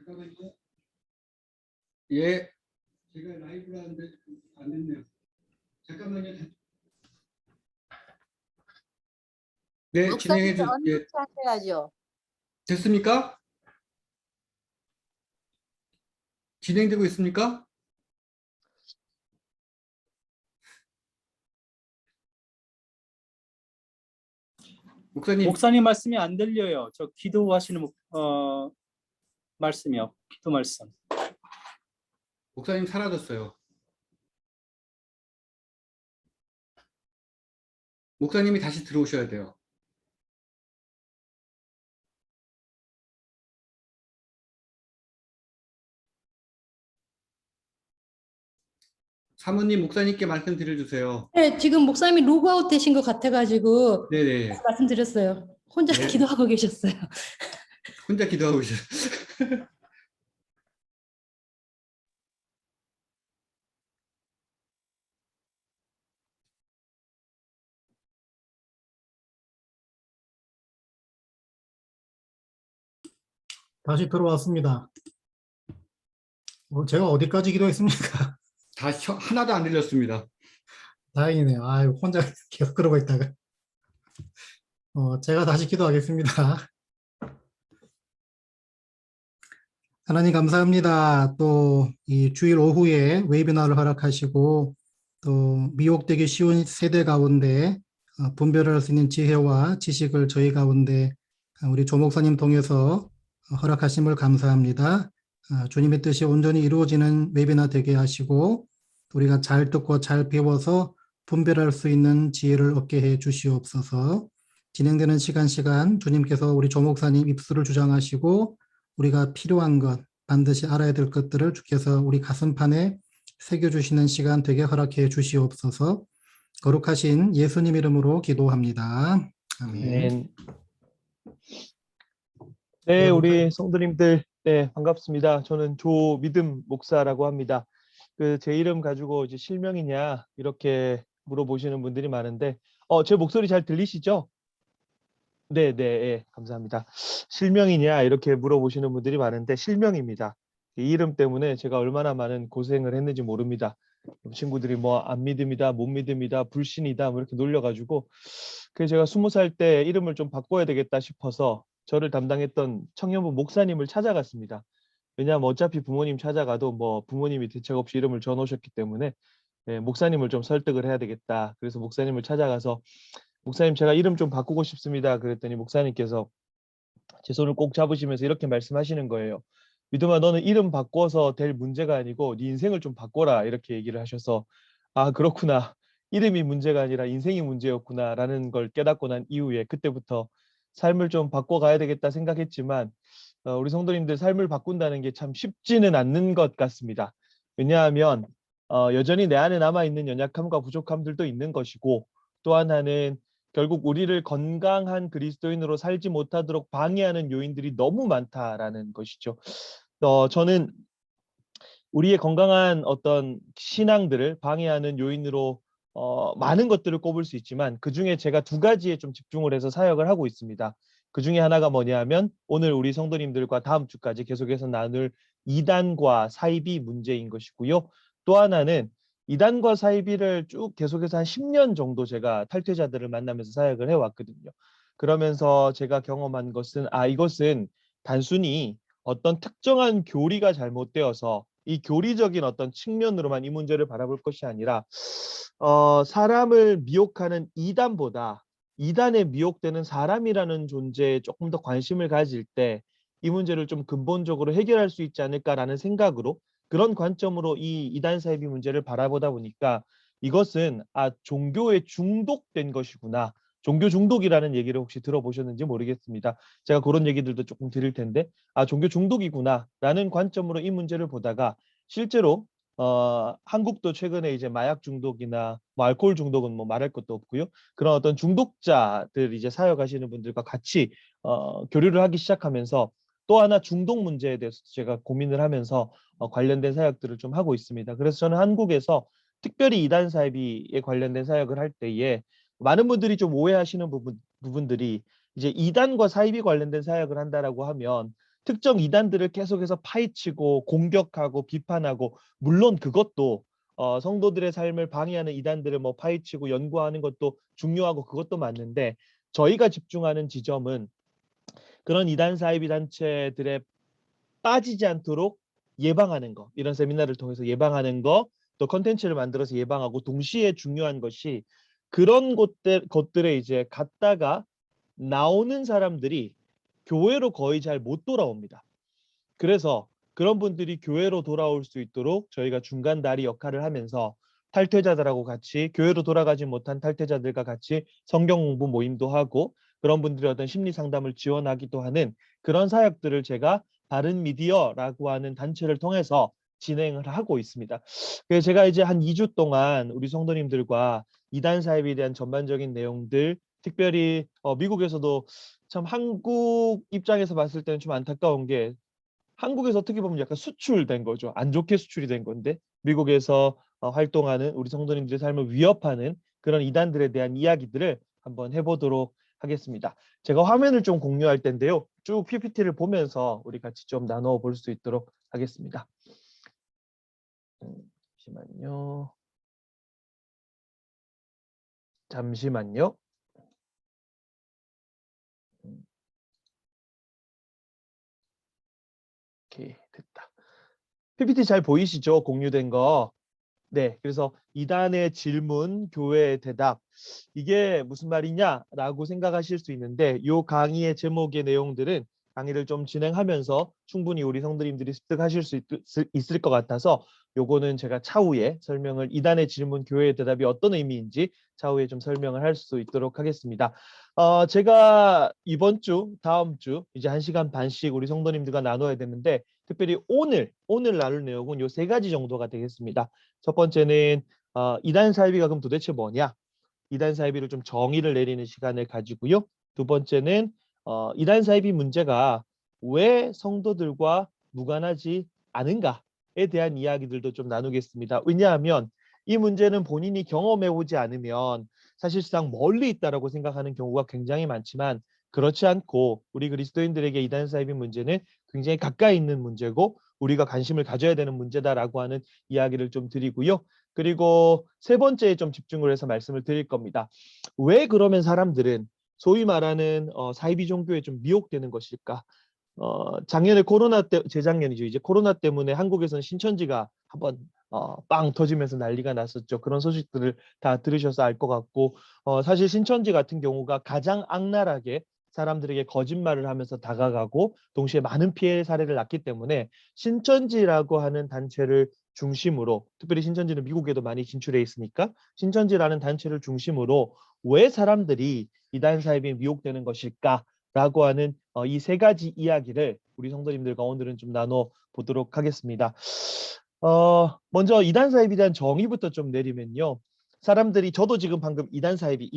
잠깐만요. 예. 제가 라이브가 안 됐네요. 잠깐만요. 네, 진행해 주. 예. 언니부터 하셔야죠. 됐습니까? 진행되고 있습니까? 목사님. 목사님 말씀이 안 들려요. 저 기도하시는 말씀이요. 기도 말씀. 목사님 사라졌어요. 목사님이 다시 들어오셔야 돼요. 사모님, 목사님께 말씀 드려주세요. 네, 지금 목사님이 로그아웃 되신 것 같아가지고 네네. 말씀드렸어요. 혼자 네. 기도하고 계셨어요. 혼자 기도하고 계셨어요. 다시 들어왔습니다. 제가 어디까지 기도했습니까? 다 하나도 안 들렸습니다. 다행이네요. 아유, 혼자 계속 그러고 있다가. 제가 다시 기도하겠습니다. 하나님 감사합니다. 또 이 주일 오후에 웨비나를 허락하시고 또 미혹되기 쉬운 세대 가운데 분별할 수 있는 지혜와 지식을 저희 가운데 우리 조 목사님 통해서 허락하심을 감사합니다. 주님의 뜻이 온전히 이루어지는 웨비나 되게 하시고 우리가 잘 듣고 잘 배워서 분별할 수 있는 지혜를 얻게 해 주시옵소서. 진행되는 시간 주님께서 우리 조 목사님 입술을 주장하시고 우리가 필요한 것, 반드시 알아야 될 것들을 주께서 우리 가슴판에 새겨주시는 시간 되게 허락해 주시옵소서. 거룩하신 예수님 이름으로 기도합니다. 아멘. 네, 우리 성도님들, 네, 반갑습니다. 저는 조믿음 목사라고 합니다. 제 이름 가지고 이제 실명이냐 이렇게 물어보시는 분들이 많은데, 제 목소리 잘 들리시죠? 네, 예, 감사합니다. 실명이냐 이렇게 물어보시는 분들이 많은데 실명입니다. 이 이름 때문에 제가 얼마나 많은 고생을 했는지 모릅니다. 친구들이 뭐 안 믿음이다, 못 믿음이다, 불신이다 뭐 이렇게 놀려가지고 그래서 제가 20살 때 이름을 좀 바꿔야 되겠다 싶어서 저를 담당했던 청년부 목사님을 찾아갔습니다. 왜냐하면 어차피 부모님 찾아가도 뭐 부모님이 대책 없이 이름을 줘놓으셨기 때문에 목사님을 좀 설득을 해야 되겠다. 그래서 목사님을 찾아가서 목사님 제가 이름 좀 바꾸고 싶습니다. 그랬더니 목사님께서 제 손을 꼭 잡으시면서 이렇게 말씀하시는 거예요. 믿음아, 너는 이름 바꿔서 될 문제가 아니고 네 인생을 좀 바꿔라 이렇게 얘기를 하셔서 아 그렇구나. 이름이 문제가 아니라 인생이 문제였구나 라는 걸 깨닫고 난 이후에 그때부터 삶을 좀 바꿔가야 되겠다 생각했지만 우리 성도님들 삶을 바꾼다는 게 참 쉽지는 않는 것 같습니다. 왜냐하면 여전히 내 안에 남아있는 연약함과 부족함들도 있는 것이고 또 하나는 결국 우리를 건강한 그리스도인으로 살지 못하도록 방해하는 요인들이 너무 많다라는 것이죠. 저는 우리의 건강한 어떤 신앙들을 방해하는 요인으로 많은 것들을 꼽을 수 있지만 그중에 제가 두 가지에 좀 집중을 해서 사역을 하고 있습니다. 그중에 하나가 뭐냐면 오늘 우리 성도님들과 다음 주까지 계속해서 나눌 이단과 사이비 문제인 것이고요. 또 하나는 이단과 사이비를 쭉 계속해서 한 10년 정도 제가 탈퇴자들을 만나면서 사역을 해왔거든요. 그러면서 제가 경험한 것은 이것은 단순히 어떤 특정한 교리가 잘못되어서 이 교리적인 어떤 측면으로만 이 문제를 바라볼 것이 아니라 사람을 미혹하는 이단보다 이단에 미혹되는 사람이라는 존재에 조금 더 관심을 가질 때 이 문제를 좀 근본적으로 해결할 수 있지 않을까라는 생각으로 그런 관점으로 이 이단 사이비 문제를 바라보다 보니까 이것은 종교에 중독된 것이구나. 종교 중독이라는 얘기를 혹시 들어보셨는지 모르겠습니다. 제가 그런 얘기들도 조금 드릴 텐데 종교 중독이구나라는 관점으로 이 문제를 보다가 실제로 한국도 최근에 이제 마약 중독이나 뭐 알코올 중독은 뭐 말할 것도 없고요. 그런 어떤 중독자들 이제 사역하시는 분들과 같이 교류를 하기 시작하면서 또 하나 중독 문제에 대해서 제가 고민을 하면서 관련된 사역들을 좀 하고 있습니다. 그래서 저는 한국에서 특별히 이단 사이비에 관련된 사역을 할 때에 많은 분들이 좀 오해하시는 부분들이 이제 이단과 사이비 관련된 사역을 한다라고 하면 특정 이단들을 계속해서 파헤치고 공격하고 비판하고, 물론 그것도 성도들의 삶을 방해하는 이단들을 뭐 파헤치고 연구하는 것도 중요하고 그것도 맞는데, 저희가 집중하는 지점은 그런 이단 사이비 단체들에 빠지지 않도록 예방하는 거, 이런 세미나를 통해서 예방하는 거, 또 컨텐츠를 만들어서 예방하고, 동시에 중요한 것이 그런 것들에 이제 갔다가 나오는 사람들이 교회로 거의 잘 못 돌아옵니다. 그래서 그런 분들이 교회로 돌아올 수 있도록 저희가 중간 다리 역할을 하면서 탈퇴자들하고 같이, 교회로 돌아가지 못한 탈퇴자들과 같이 성경 공부 모임도 하고, 그런 분들의 어떤 심리 상담을 지원하기도 하는 그런 사역들을 제가 바른 미디어라고 하는 단체를 통해서 진행을 하고 있습니다. 그래서 제가 이제 한 2주 동안 우리 성도님들과 이단 사입에 대한 전반적인 내용들, 특별히 미국에서도 참 한국 입장에서 봤을 때는 좀 안타까운 게, 한국에서 어떻게 보면 약간 수출된 거죠. 안 좋게 수출이 된 건데, 미국에서 활동하는 우리 성도님들의 삶을 위협하는 그런 이단들에 대한 이야기들을 한번 해보도록 하겠습니다. 제가 화면을 좀 공유할 텐데요. 쭉 PPT를 보면서 우리 같이 좀 나눠 볼 수 있도록 하겠습니다. 잠시만요. 잠시만요. 오케이, 됐다. PPT 잘 보이시죠? 공유된 거. 네, 그래서 이단의 질문, 교회의 대답, 이게 무슨 말이냐라고 생각하실 수 있는데, 이 강의의 제목의 내용들은 강의를 좀 진행하면서 충분히 우리 성도님들이 습득하실 수 있을 것 같아서, 요거는 제가 차후에 설명을, 이단의 질문, 교회의 대답이 어떤 의미인지 차후에 좀 설명을 할 수 있도록 하겠습니다. 제가 이번 주, 다음 주 이제 1시간 반씩 우리 성도님들과 나눠야 되는데, 특별히 오늘 나눌 내용은 요 3가지 정도가 되겠습니다. 첫 번째는 이단 사이비가 그럼 도대체 뭐냐? 이단 사이비를 좀 정의를 내리는 시간을 가지고요. 두 번째는 이단 사이비 문제가 왜 성도들과 무관하지 않은가에 대한 이야기들도 좀 나누겠습니다. 왜냐하면 이 문제는 본인이 경험해 오지 않으면 사실상 멀리 있다라고 생각하는 경우가 굉장히 많지만, 그렇지 않고 우리 그리스도인들에게 이단 사이비 문제는 굉장히 가까이 있는 문제고 우리가 관심을 가져야 되는 문제다라고 하는 이야기를 좀 드리고요. 그리고 세 번째에 좀 집중을 해서 말씀을 드릴 겁니다. 왜 그러면 사람들은 소위 말하는 사이비 종교에 좀 미혹되는 것일까? 작년에 재작년이죠. 이제 코로나 때문에 한국에서는 신천지가 한번 빵 터지면서 난리가 났었죠. 그런 소식들을 다 들으셔서 알 것 같고, 사실 신천지 같은 경우가 가장 악랄하게 사람들에게 거짓말을 하면서 다가가고 동시에 많은 피해 사례를 낳기 때문에, 신천지라고 하는 단체를 중심으로, 특별히 신천지는 미국에도 많이 진출해 있으니까 신천지라는 단체를 중심으로 왜 사람들이 이단 사이비에 미혹되는 것일까라고 하는 이 3가지 이야기를 우리 성도님들과 오늘은 좀 나눠 보도록 하겠습니다. 먼저 이단 사이비에 대한 정의부터 좀 내리면요. 사람들이, 저도 지금 방금 이단 사이비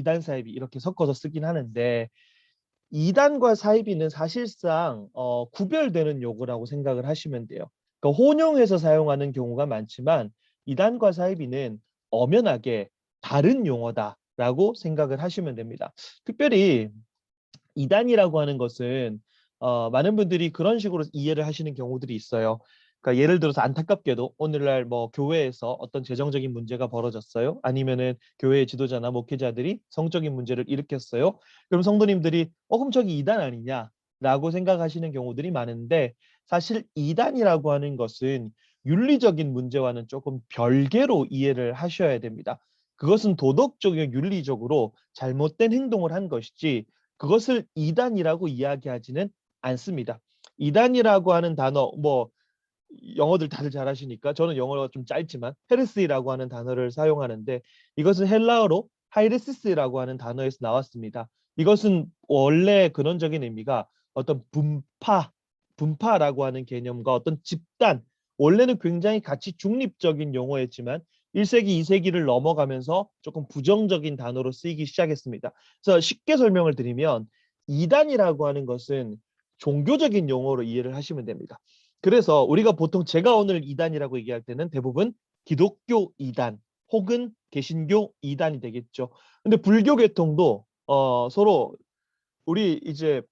이렇게 섞어서 쓰긴 하는데, 이단과 사이비는 사실상 구별되는 용어라고 생각을 하시면 돼요. 그러니까 혼용해서 사용하는 경우가 많지만 이단과 사이비는 엄연하게 다른 용어다라고 생각을 하시면 됩니다. 특별히 이단이라고 하는 것은 많은 분들이 그런 식으로 이해를 하시는 경우들이 있어요. 그러니까 예를 들어서 안타깝게도 오늘날 뭐 교회에서 어떤 재정적인 문제가 벌어졌어요. 아니면은 교회의 지도자나 목회자들이 성적인 문제를 일으켰어요. 그럼 성도님들이 그럼 저기 이단 아니냐라고 생각하시는 경우들이 많은데, 사실 이단이라고 하는 것은 윤리적인 문제와는 조금 별개로 이해를 하셔야 됩니다. 그것은 도덕적이고 윤리적으로 잘못된 행동을 한 것이지 그것을 이단이라고 이야기하지는 않습니다. 이단이라고 하는 단어, 뭐 영어들 다들 잘 하시니까 저는 영어가 좀 짧지만 헤르스라고 하는 단어를 사용하는데, 이것은 헬라어로 하이레시스라고 하는 단어에서 나왔습니다. 이것은 원래 근원적인 의미가 어떤 분파라고 하는 개념과 어떤 집단, 원래는 굉장히 가치 중립적인 용어였지만 1세기, 2세기를 넘어가면서 조금 부정적인 단어로 쓰이기 시작했습니다. 그래서 쉽게 설명을 드리면 이단이라고 하는 것은 종교적인 용어로 이해를 하시면 됩니다. 그래서 우리가 보통, 제가 오늘 이단이라고 얘기할 때는 대부분 기독교 이단 혹은 개신교 이단이 되겠죠. 근데 불교 계통도 서로 우리 이제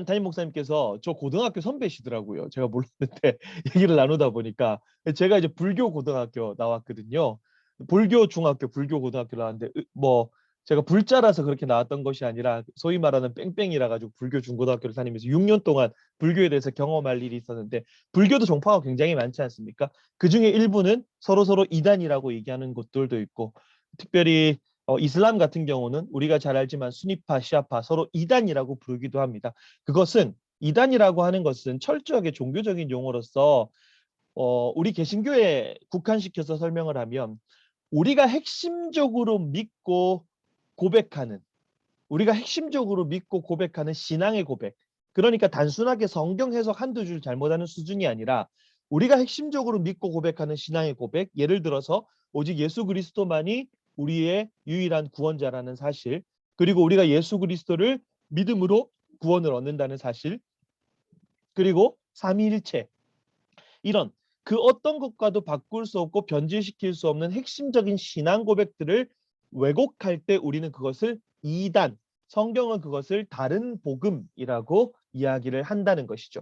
담임 목사님께서 저 고등학교 선배시더라고요. 제가 몰랐는데 얘기를 나누다 보니까 제가 이제 불교 고등학교 나왔거든요. 불교 중학교, 불교 고등학교 나왔는데 뭐 제가 불자라서 그렇게 나왔던 것이 아니라 소위 말하는 뺑뺑이라 가지고 불교 중고등학교를 다니면서 6년 동안 불교에 대해서 경험할 일이 있었는데 불교도 종파가 굉장히 많지 않습니까? 그중에 일부는 서로 이단이라고 얘기하는 곳들도 있고 특별히 이슬람 같은 경우는 우리가 잘 알지만 수니파, 시아파 서로 이단이라고 부르기도 합니다. 그것은 이단이라고 하는 것은 철저하게 종교적인 용어로서 우리 개신교에 국한시켜서 설명을 하면 우리가 핵심적으로 믿고 고백하는 신앙의 고백. 그러니까 단순하게 성경 해석 한두 줄 잘못하는 수준이 아니라 우리가 핵심적으로 믿고 고백하는 신앙의 고백. 예를 들어서 오직 예수 그리스도만이 우리의 유일한 구원자라는 사실, 그리고 우리가 예수 그리스도를 믿음으로 구원을 얻는다는 사실, 그리고 삼위일체, 이런 그 어떤 것과도 바꿀 수 없고 변질시킬 수 없는 핵심적인 신앙 고백들을 왜곡할 때 우리는 그것을 이단, 성경은 그것을 다른 복음이라고 이야기를 한다는 것이죠.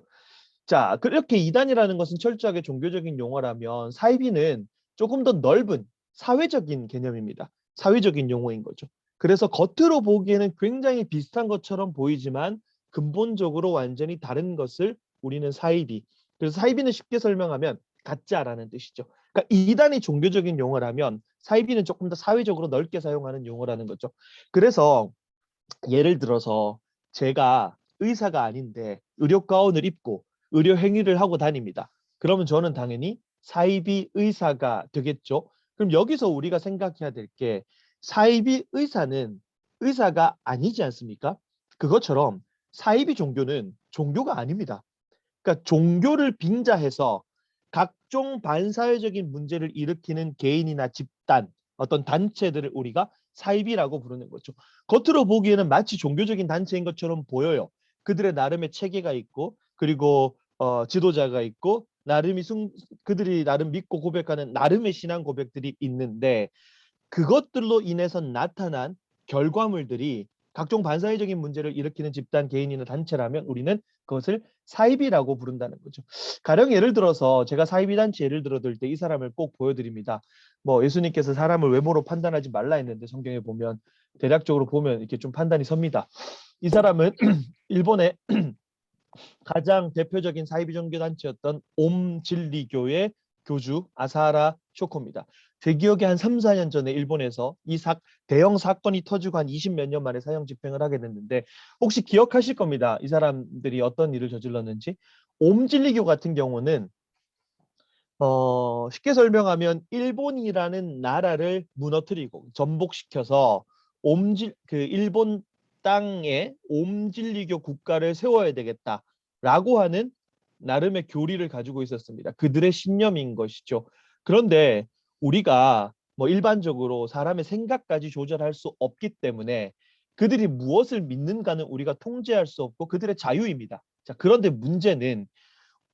자, 그렇게 이단이라는 것은 철저하게 종교적인 용어라면 사이비는 조금 더 넓은 사회적인 개념입니다. 사회적인 용어인 거죠. 그래서 겉으로 보기에는 굉장히 비슷한 것처럼 보이지만 근본적으로 완전히 다른 것을 우리는 사이비. 그래서 사이비는 쉽게 설명하면 가짜라는 뜻이죠. 그러니까 이단이 종교적인 용어라면 사이비는 조금 더 사회적으로 넓게 사용하는 용어라는 거죠. 그래서 예를 들어서 제가 의사가 아닌데 의료 가운을 입고 의료 행위를 하고 다닙니다. 그러면 저는 당연히 사이비 의사가 되겠죠. 그럼 여기서 우리가 생각해야 될 게 사이비 의사는 의사가 아니지 않습니까? 그것처럼 사이비 종교는 종교가 아닙니다. 그러니까 종교를 빙자해서 각종 반사회적인 문제를 일으키는 개인이나 집단, 어떤 단체들을 우리가 사이비라고 부르는 거죠. 겉으로 보기에는 마치 종교적인 단체인 것처럼 보여요. 그들의 나름의 체계가 있고 그리고 지도자가 있고 그들이 나름 믿고 고백하는 나름의 신앙 고백들이 있는데 그것들로 인해서 나타난 결과물들이 각종 반사회적인 문제를 일으키는 집단, 개인이나 단체라면 우리는 그것을 사이비라고 부른다는 거죠. 가령 예를 들어서 제가 사이비 단체 예를 들어들 때 이 사람을 꼭 보여드립니다. 뭐 예수님께서 사람을 외모로 판단하지 말라 했는데 성경에 보면 대략적으로 보면 이렇게 좀 판단이 섭니다. 이 사람은 일본의 가장 대표적인 사이비 종교 단체였던 옴진리교의 교주 아사하라 쇼코입니다. 제 기억에 한 3, 4년 전에 일본에서 이 대형 사건이 터지고 한 20몇 년 만에 사형 집행을 하게 됐는데 혹시 기억하실 겁니다. 이 사람들이 어떤 일을 저질렀는지. 옴진리교 같은 경우는 쉽게 설명하면 일본이라는 나라를 무너뜨리고 전복시켜서 일본 땅에 옴진리교 국가를 세워야 되겠다라고 하는 나름의 교리를 가지고 있었습니다. 그들의 신념인 것이죠. 그런데 우리가 뭐 일반적으로 사람의 생각까지 조절할 수 없기 때문에 그들이 무엇을 믿는가는 우리가 통제할 수 없고 그들의 자유입니다. 자, 그런데 문제는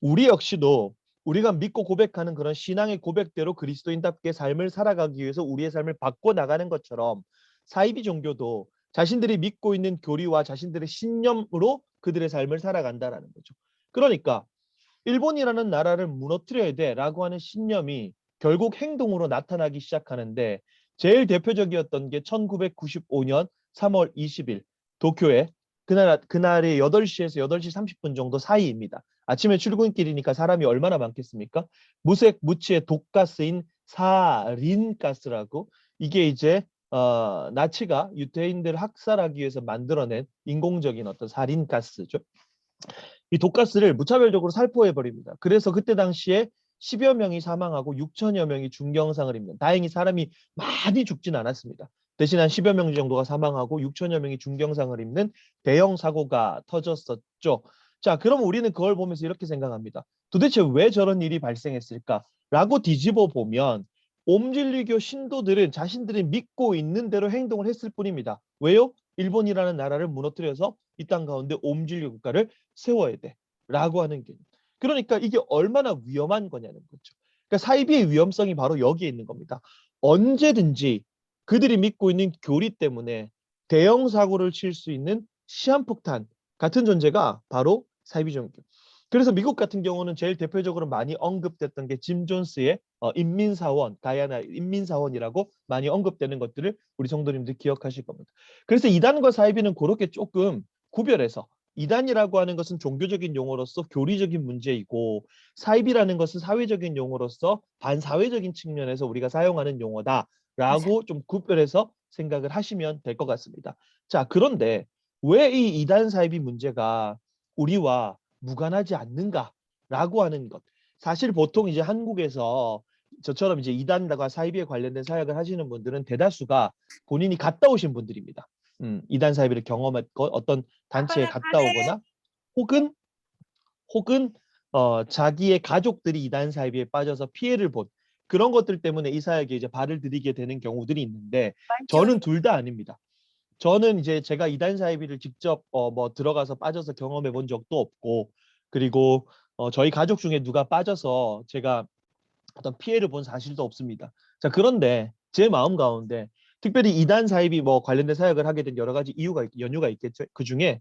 우리 역시도 우리가 믿고 고백하는 그런 신앙의 고백대로 그리스도인답게 삶을 살아가기 위해서 우리의 삶을 바꿔나가는 것처럼 사이비 종교도 자신들이 믿고 있는 교리와 자신들의 신념으로 그들의 삶을 살아간다라는 거죠. 그러니까 일본이라는 나라를 무너뜨려야 돼라고 하는 신념이 결국 행동으로 나타나기 시작하는데 제일 대표적이었던 게 1995년 3월 20일 도쿄에 그날이 8시에서 8시 30분 정도 사이입니다. 아침에 출근길이니까 사람이 얼마나 많겠습니까? 무색 무취의 독가스인 사린가스라고 이게 이제 나치가 유태인들을 학살하기 위해서 만들어낸 인공적인 어떤 사린가스죠. 이 독가스를 무차별적으로 살포해버립니다. 그래서 그때 당시에 10여 명이 사망하고 6천여 명이 중경상을 입는 다행히 사람이 많이 죽진 않았습니다. 대신 한 10여 명 정도가 사망하고 6천여 명이 중경상을 입는 대형 사고가 터졌었죠. 자, 그럼 우리는 그걸 보면서 이렇게 생각합니다. 도대체 왜 저런 일이 발생했을까라고 뒤집어 보면 옴진리교 신도들은 자신들이 믿고 있는 대로 행동을 했을 뿐입니다. 왜요? 일본이라는 나라를 무너뜨려서 이 땅 가운데 옴진리교 국가를 세워야 돼 라고 하는 게 그러니까 이게 얼마나 위험한 거냐는 거죠. 그러니까 사이비의 위험성이 바로 여기에 있는 겁니다. 언제든지 그들이 믿고 있는 교리 때문에 대형 사고를 칠 수 있는 시한폭탄, 같은 존재가 바로 사이비 종교. 그래서 미국 같은 경우는 제일 대표적으로 많이 언급됐던 게 짐 존스의 인민사원, 다이아나 인민사원이라고 많이 언급되는 것들을 우리 성도님들 기억하실 겁니다. 그래서 이단과 사이비는 그렇게 조금 구별해서 이단이라고 하는 것은 종교적인 용어로서 교리적인 문제이고 사이비라는 것은 사회적인 용어로서 반사회적인 측면에서 우리가 사용하는 용어다라고 좀 구별해서 생각을 하시면 될 것 같습니다. 자, 그런데 왜 이 이단 사이비 문제가 우리와 무관하지 않는가라고 하는 것. 사실 보통 이제 한국에서 저처럼 이제 이단과 사이비에 관련된 사역을 하시는 분들은 대다수가 본인이 갔다 오신 분들입니다. 이단 사이비를 경험했고 어떤 단체에 갔다 오거나 혹은 자기의 가족들이 이단 사이비에 빠져서 피해를 본 그런 것들 때문에 이 사역에 이제 발을 들이게 되는 경우들이 있는데 저는 둘 다 아닙니다. 저는 이제 제가 이단 사이비를 직접 뭐 들어가서 빠져서 경험해 본 적도 없고 그리고 저희 가족 중에 누가 빠져서 제가 어떤 피해를 본 사실도 없습니다. 자, 그런데 제 마음 가운데 특별히 이단 사이비 뭐 관련된 사역을 하게 된 여러 가지 연유가 있겠죠. 그 중에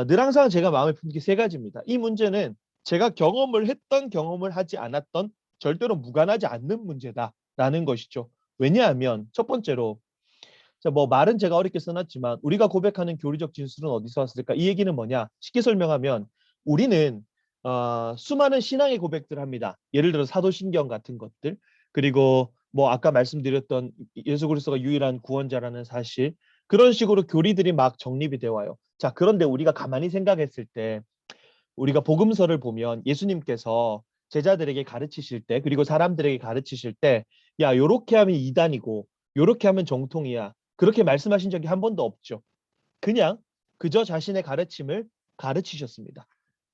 늘 항상 제가 마음에 품는 게 세 가지입니다. 이 문제는 제가 경험을 했던 경험을 하지 않았던 절대로 무관하지 않는 문제다라는 것이죠. 왜냐하면 첫 번째로 자, 뭐 말은 제가 어렵게 써놨지만 우리가 고백하는 교리적 진술은 어디서 왔을까? 이 얘기는 뭐냐? 쉽게 설명하면 우리는 수많은 신앙의 고백들을 합니다. 예를 들어 사도신경 같은 것들 그리고 뭐 아까 말씀드렸던 예수 그리스도가 유일한 구원자라는 사실 그런 식으로 교리들이 막 정립이 되어 와요. 자, 그런데 우리가 가만히 생각했을 때 우리가 복음서를 보면 예수님께서 제자들에게 가르치실 때 그리고 사람들에게 가르치실 때 야, 요렇게 하면 이단이고 요렇게 하면 정통이야. 그렇게 말씀하신 적이 한 번도 없죠. 그냥 그저 자신의 가르침을 가르치셨습니다.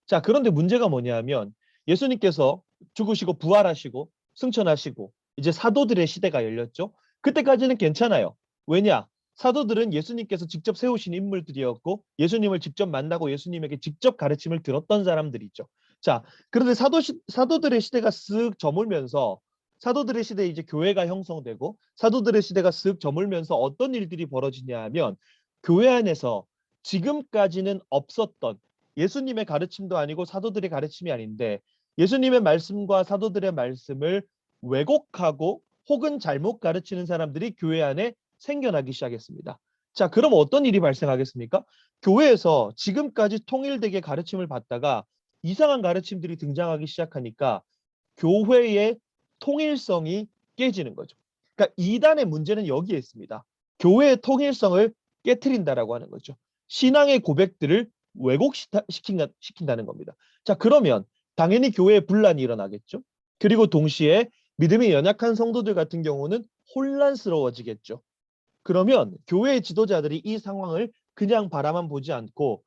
자, 그런데 문제가 뭐냐면 예수님께서 죽으시고 부활하시고 승천하시고 이제 사도들의 시대가 열렸죠. 그때까지는 괜찮아요. 왜냐? 사도들은 예수님께서 직접 세우신 인물들이었고 예수님을 직접 만나고 예수님에게 직접 가르침을 들었던 사람들이죠. 자, 그런데 사도들의 시대가 쓱 저물면서 사도들의 시대에 이제 교회가 형성되고 사도들의 시대가 쓱 저물면서 어떤 일들이 벌어지냐 하면 교회 안에서 지금까지는 없었던 예수님의 가르침도 아니고 사도들의 가르침이 아닌데 예수님의 말씀과 사도들의 말씀을 왜곡하고 혹은 잘못 가르치는 사람들이 교회 안에 생겨나기 시작했습니다. 자, 그럼 어떤 일이 발생하겠습니까? 교회에서 지금까지 통일되게 가르침을 받다가 이상한 가르침들이 등장하기 시작하니까 교회의 통일성이 깨지는 거죠. 그러니까 이단의 문제는 여기에 있습니다. 교회의 통일성을 깨트린다라고 하는 거죠. 신앙의 고백들을 왜곡시킨다는 겁니다. 자, 그러면 당연히 교회에 분란이 일어나겠죠. 그리고 동시에 믿음이 연약한 성도들 같은 경우는 혼란스러워지겠죠. 그러면 교회의 지도자들이 이 상황을 그냥 바라만 보지 않고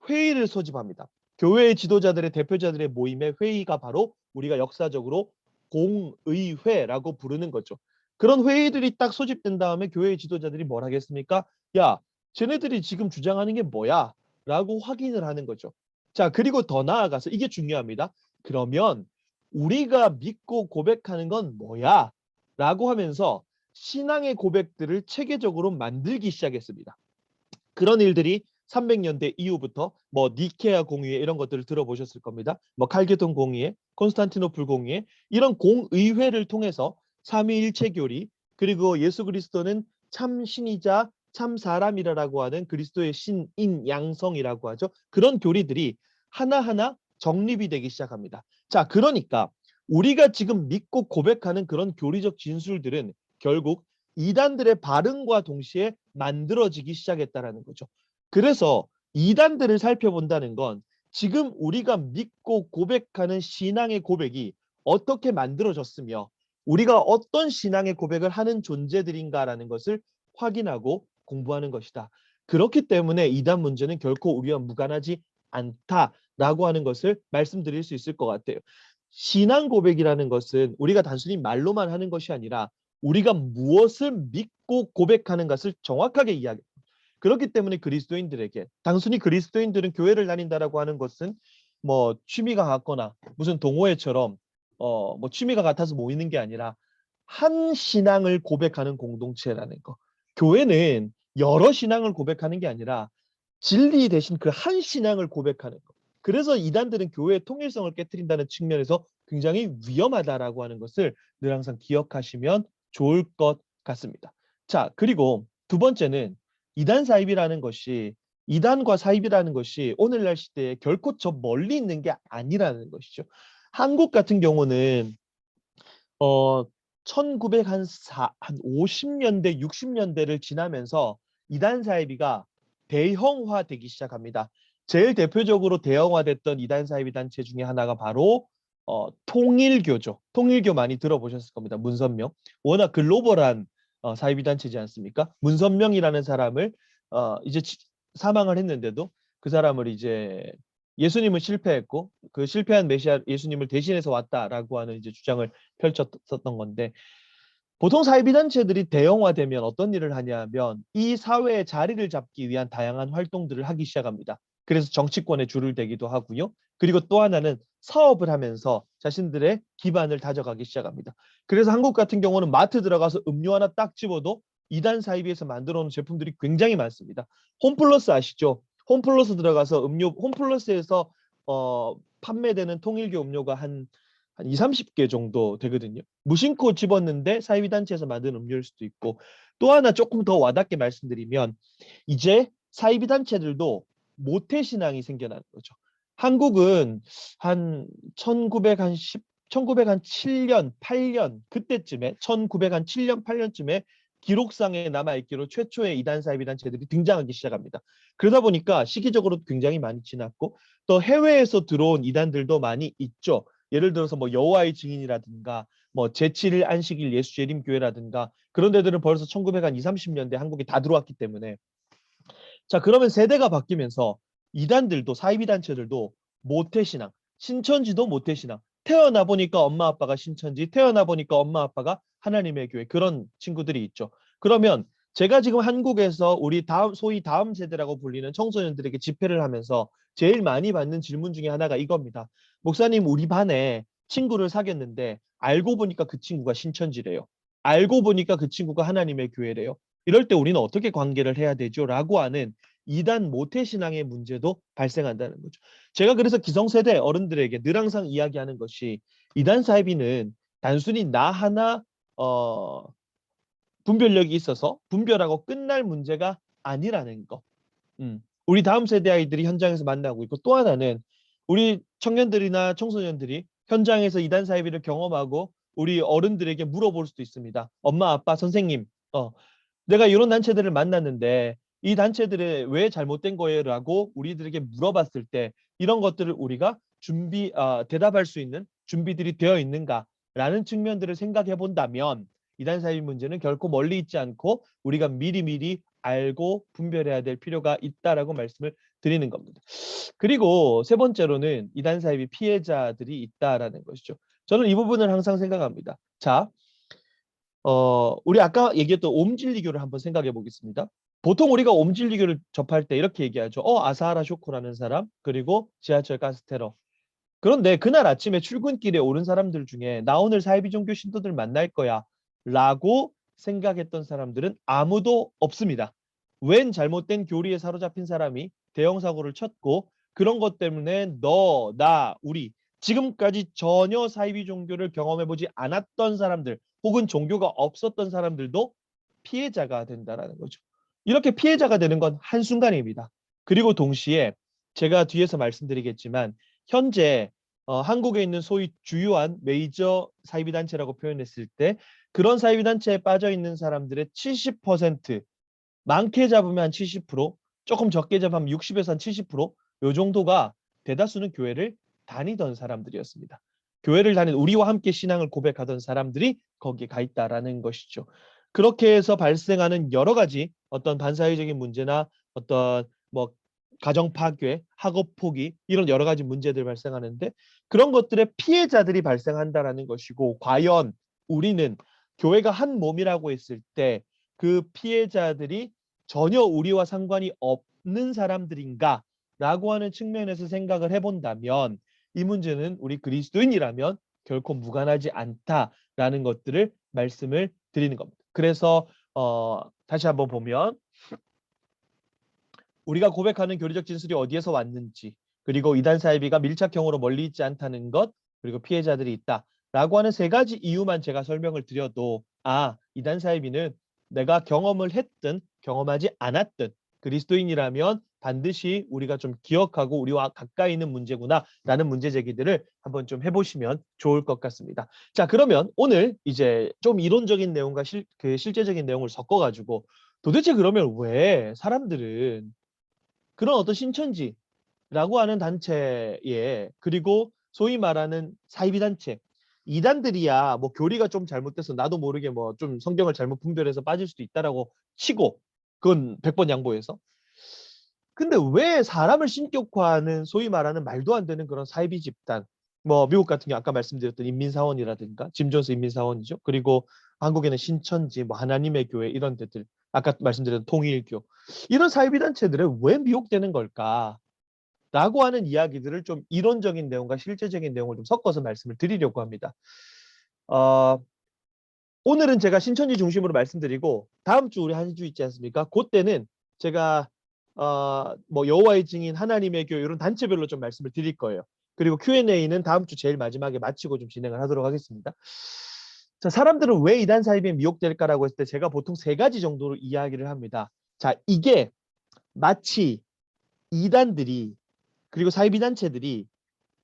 회의를 소집합니다. 교회의 지도자들의 대표자들의 모임의 회의가 바로 우리가 역사적으로 공의회라고 부르는 거죠. 그런 회의들이 딱 소집된 다음에 교회의 지도자들이 뭘 하겠습니까? 야, 쟤네들이 지금 주장하는 게 뭐야? 라고 확인을 하는 거죠. 자, 그리고 더 나아가서 이게 중요합니다. 그러면 우리가 믿고 고백하는 건 뭐야? 라고 하면서 신앙의 고백들을 체계적으로 만들기 시작했습니다. 그런 일들이 300년대 이후부터 뭐 니케아 공의회 이런 것들을 들어보셨을 겁니다. 뭐 칼게돈 공의회, 콘스탄티노플 공의회 이런 공의회를 통해서 삼위일체 교리 그리고 예수 그리스도는 참 신이자 참 사람이라고 하는 그리스도의 신인 양성이라고 하죠. 그런 교리들이 하나하나 정립이 되기 시작합니다. 자, 그러니까 우리가 지금 믿고 고백하는 그런 교리적 진술들은 결국 이단들의 발흥과 동시에 만들어지기 시작했다라는 거죠. 그래서 이단들을 살펴본다는 건 지금 우리가 믿고 고백하는 신앙의 고백이 어떻게 만들어졌으며 우리가 어떤 신앙의 고백을 하는 존재들인가라는 것을 확인하고 공부하는 것이다. 그렇기 때문에 이단 문제는 결코 우리와 무관하지 않다라고 하는 것을 말씀드릴 수 있을 것 같아요. 신앙 고백이라는 것은 우리가 단순히 말로만 하는 것이 아니라 우리가 무엇을 믿고 고백하는 것을 정확하게 이야기합니다. 그렇기 때문에 그리스도인들에게 단순히 그리스도인들은 교회를 다닌다라고 하는 것은 뭐 취미가 같거나 무슨 동호회처럼 뭐 취미가 같아서 모이는 게 아니라 한 신앙을 고백하는 공동체라는 거. 교회는 여러 신앙을 고백하는 게 아니라 진리 대신 그 한 신앙을 고백하는 것. 그래서 이단들은 교회의 통일성을 깨트린다는 측면에서 굉장히 위험하다라고 하는 것을 늘 항상 기억하시면 좋을 것 같습니다. 자, 그리고 두 번째는 이단 사입이라는 것이 이단과 사입이라는 것이 오늘날 시대에 결코 저 멀리 있는 게 아니라는 것이죠. 한국 같은 경우는 1950년대, 60년대를 지나면서 이단 사이비가 대형화되기 시작합니다. 제일 대표적으로 대형화됐던 이단 사이비 단체 중에 하나가 바로 통일교죠. 통일교 많이 들어보셨을 겁니다. 문선명. 워낙 글로벌한 사이비 단체지 않습니까? 문선명이라는 사람을 이제 사망을 했는데도 그 사람을 이제 예수님은 실패했고 그 실패한 메시아 예수님을 대신해서 왔다라고 하는 이제 주장을 펼쳤었던 건데, 보통 사이비 단체들이 대형화되면 어떤 일을 하냐면 이 사회에 자리를 잡기 위한 다양한 활동들을 하기 시작합니다. 그래서 정치권에 줄을 대기도 하고요. 그리고 또 하나는 사업을 하면서 자신들의 기반을 다져가기 시작합니다. 그래서 한국 같은 경우는 마트 들어가서 음료 하나 딱 집어도 이단 사이비에서 만들어 놓은 제품들이 굉장히 많습니다. 홈플러스 아시죠? 홈플러스 들어가서 음료, 홈플러스에서 판매되는 통일교 음료가 한 2, 30개 정도 되거든요. 무심코 집었는데 사이비 단체에서 만든 음료일 수도 있고, 또 하나 조금 더 와닿게 말씀드리면 이제 사이비 단체들도 모태신앙이 생겨나는 거죠. 한국은 한 1907년, 8년 그때쯤에 1907년, 8년쯤에 기록상에 남아있기로 최초의 이단 사이비 단체들이 등장하기 시작합니다. 그러다 보니까 시기적으로 굉장히 많이 지났고 또 해외에서 들어온 이단들도 많이 있죠. 예를 들어서 뭐 여호와의 증인이라든가 뭐 제7일 안식일 예수재림교회라든가 그런 데들은 벌써 1920, 30년대 한국에 다 들어왔기 때문에, 자, 그러면 세대가 바뀌면서 이단들도 사이비 단체들도 모태신앙, 신천지도 모태신앙, 태어나 보니까 엄마 아빠가 신천지, 태어나 보니까 엄마 아빠가 하나님의 교회, 그런 친구들이 있죠. 그러면 제가 지금 한국에서 우리 소위 다음 세대라고 불리는 청소년들에게 집회를 하면서 제일 많이 받는 질문 중에 하나가 이겁니다. 목사님, 우리 반에 친구를 사귀었는데 알고 보니까 그 친구가 신천지래요. 알고 보니까 그 친구가 하나님의 교회래요. 이럴 때 우리는 어떻게 관계를 해야 되죠? 라고 하는 이단 모태신앙의 문제도 발생한다는 거죠. 제가 그래서 기성세대 어른들에게 늘 항상 이야기하는 것이 이단 사이비는 단순히 나 하나 분별력이 있어서 분별하고 끝날 문제가 아니라는 거. 우리 다음 세대 아이들이 현장에서 만나고 있고, 또 하나는 우리 청년들이나 청소년들이 현장에서 이단 사이비를 경험하고 우리 어른들에게 물어볼 수도 있습니다. 엄마, 아빠, 선생님, 내가 이런 단체들을 만났는데 이 단체들이 왜 잘못된 거예요? 라고 우리들에게 물어봤을 때 이런 것들을 우리가 대답할 수 있는 준비들이 되어 있는가라는 측면들을 생각해 본다면 이단 사이비 문제는 결코 멀리 있지 않고 우리가 미리미리 알고 분별해야 될 필요가 있다라고 말씀을 드리는 겁니다. 그리고 세 번째로는 이단 사이비 피해자들이 있다라는 것이죠. 저는 이 부분을 항상 생각합니다. 자, 우리 아까 얘기했던 옴진리교를 한번 생각해 보겠습니다. 보통 우리가 옴진리교를 접할 때 이렇게 얘기하죠. 아사하라 쇼코라는 사람, 그리고 지하철 가스 테러. 그런데 그날 아침에 출근길에 오른 사람들 중에 나 오늘 사이비 종교 신도들 만날 거야 라고 생각했던 사람들은 아무도 없습니다. 웬 잘못된 교리에 사로잡힌 사람이 대형 사고를 쳤고 그런 것 때문에 너, 나, 우리 지금까지 전혀 사이비 종교를 경험해보지 않았던 사람들 혹은 종교가 없었던 사람들도 피해자가 된다는 거죠. 이렇게 피해자가 되는 건 한순간입니다. 그리고 동시에 제가 뒤에서 말씀드리겠지만 현재 한국에 있는 소위 주요한 메이저 사이비 단체라고 표현했을 때 그런 사이비 단체에 빠져 있는 사람들의 70%, 많게 잡으면 한 70%, 조금 적게 잡으면 60에서 한 70%, 요 정도가 대다수는 교회를 다니던 사람들이었습니다. 교회를 다니는 우리와 함께 신앙을 고백하던 사람들이 거기에 가 있다라는 것이죠. 그렇게 해서 발생하는 여러 가지 어떤 반사회적인 문제나 어떤 뭐 가정 파괴, 학업 포기 이런 여러 가지 문제들 발생하는데 그런 것들의 피해자들이 발생한다라는 것이고, 과연 우리는 교회가 한 몸이라고 했을 때 그 피해자들이 전혀 우리와 상관이 없는 사람들인가 라고 하는 측면에서 생각을 해본다면 이 문제는 우리 그리스도인이라면 결코 무관하지 않다라는 것들을 말씀을 드리는 겁니다. 그래서 다시 한번 보면 우리가 고백하는 교리적 진술이 어디에서 왔는지, 그리고 이단 사이비가 밀착형으로 멀리 있지 않다는 것, 그리고 피해자들이 있다라고 하는 세 가지 이유만 제가 설명을 드려도 이단 사이비는 내가 경험을 했든 경험하지 않았든 그리스도인이라면 반드시 우리가 좀 기억하고 우리와 가까이 있는 문제구나라는 문제 제기들을 한번 좀 해보시면 좋을 것 같습니다. 자, 그러면 오늘 이제 좀 이론적인 내용과 실제적인 내용을 섞어가지고 도대체 그러면 왜 사람들은 그런 어떤 신천지라고 하는 단체에, 그리고 소위 말하는 사이비 단체, 이단들이야 뭐 교리가 좀 잘못돼서 나도 모르게 뭐 좀 성경을 잘못 분별해서 빠질 수도 있다라고 치고, 그건 100번 양보해서. 근데 왜 사람을 신격화하는 소위 말하는 말도 안 되는 그런 사이비 집단, 뭐 미국 같은 경우 아까 말씀드렸던 인민사원이라든가 짐 존스 인민사원이죠. 그리고 한국에는 신천지, 뭐 하나님의 교회 이런 데들, 아까 말씀드렸던 통일교, 이런 사이비 단체들에 왜 미혹되는 걸까? 라고 하는 이야기들을 좀 이론적인 내용과 실제적인 내용을 좀 섞어서 말씀을 드리려고 합니다. 오늘은 제가 신천지 중심으로 말씀드리고 다음 주 우리 한 주 있지 않습니까? 그때는 제가 뭐 여호와의 증인, 하나님의 교회 이런 단체별로 좀 말씀을 드릴 거예요. 그리고 Q&A는 다음 주 제일 마지막에 마치고 좀 진행을 하도록 하겠습니다. 자, 사람들은 왜 이단 사이비에 미혹될까라고 했을 때 제가 보통 세 가지 정도로 이야기를 합니다. 자, 이게 마치 이단들이 그리고 사이비 단체들이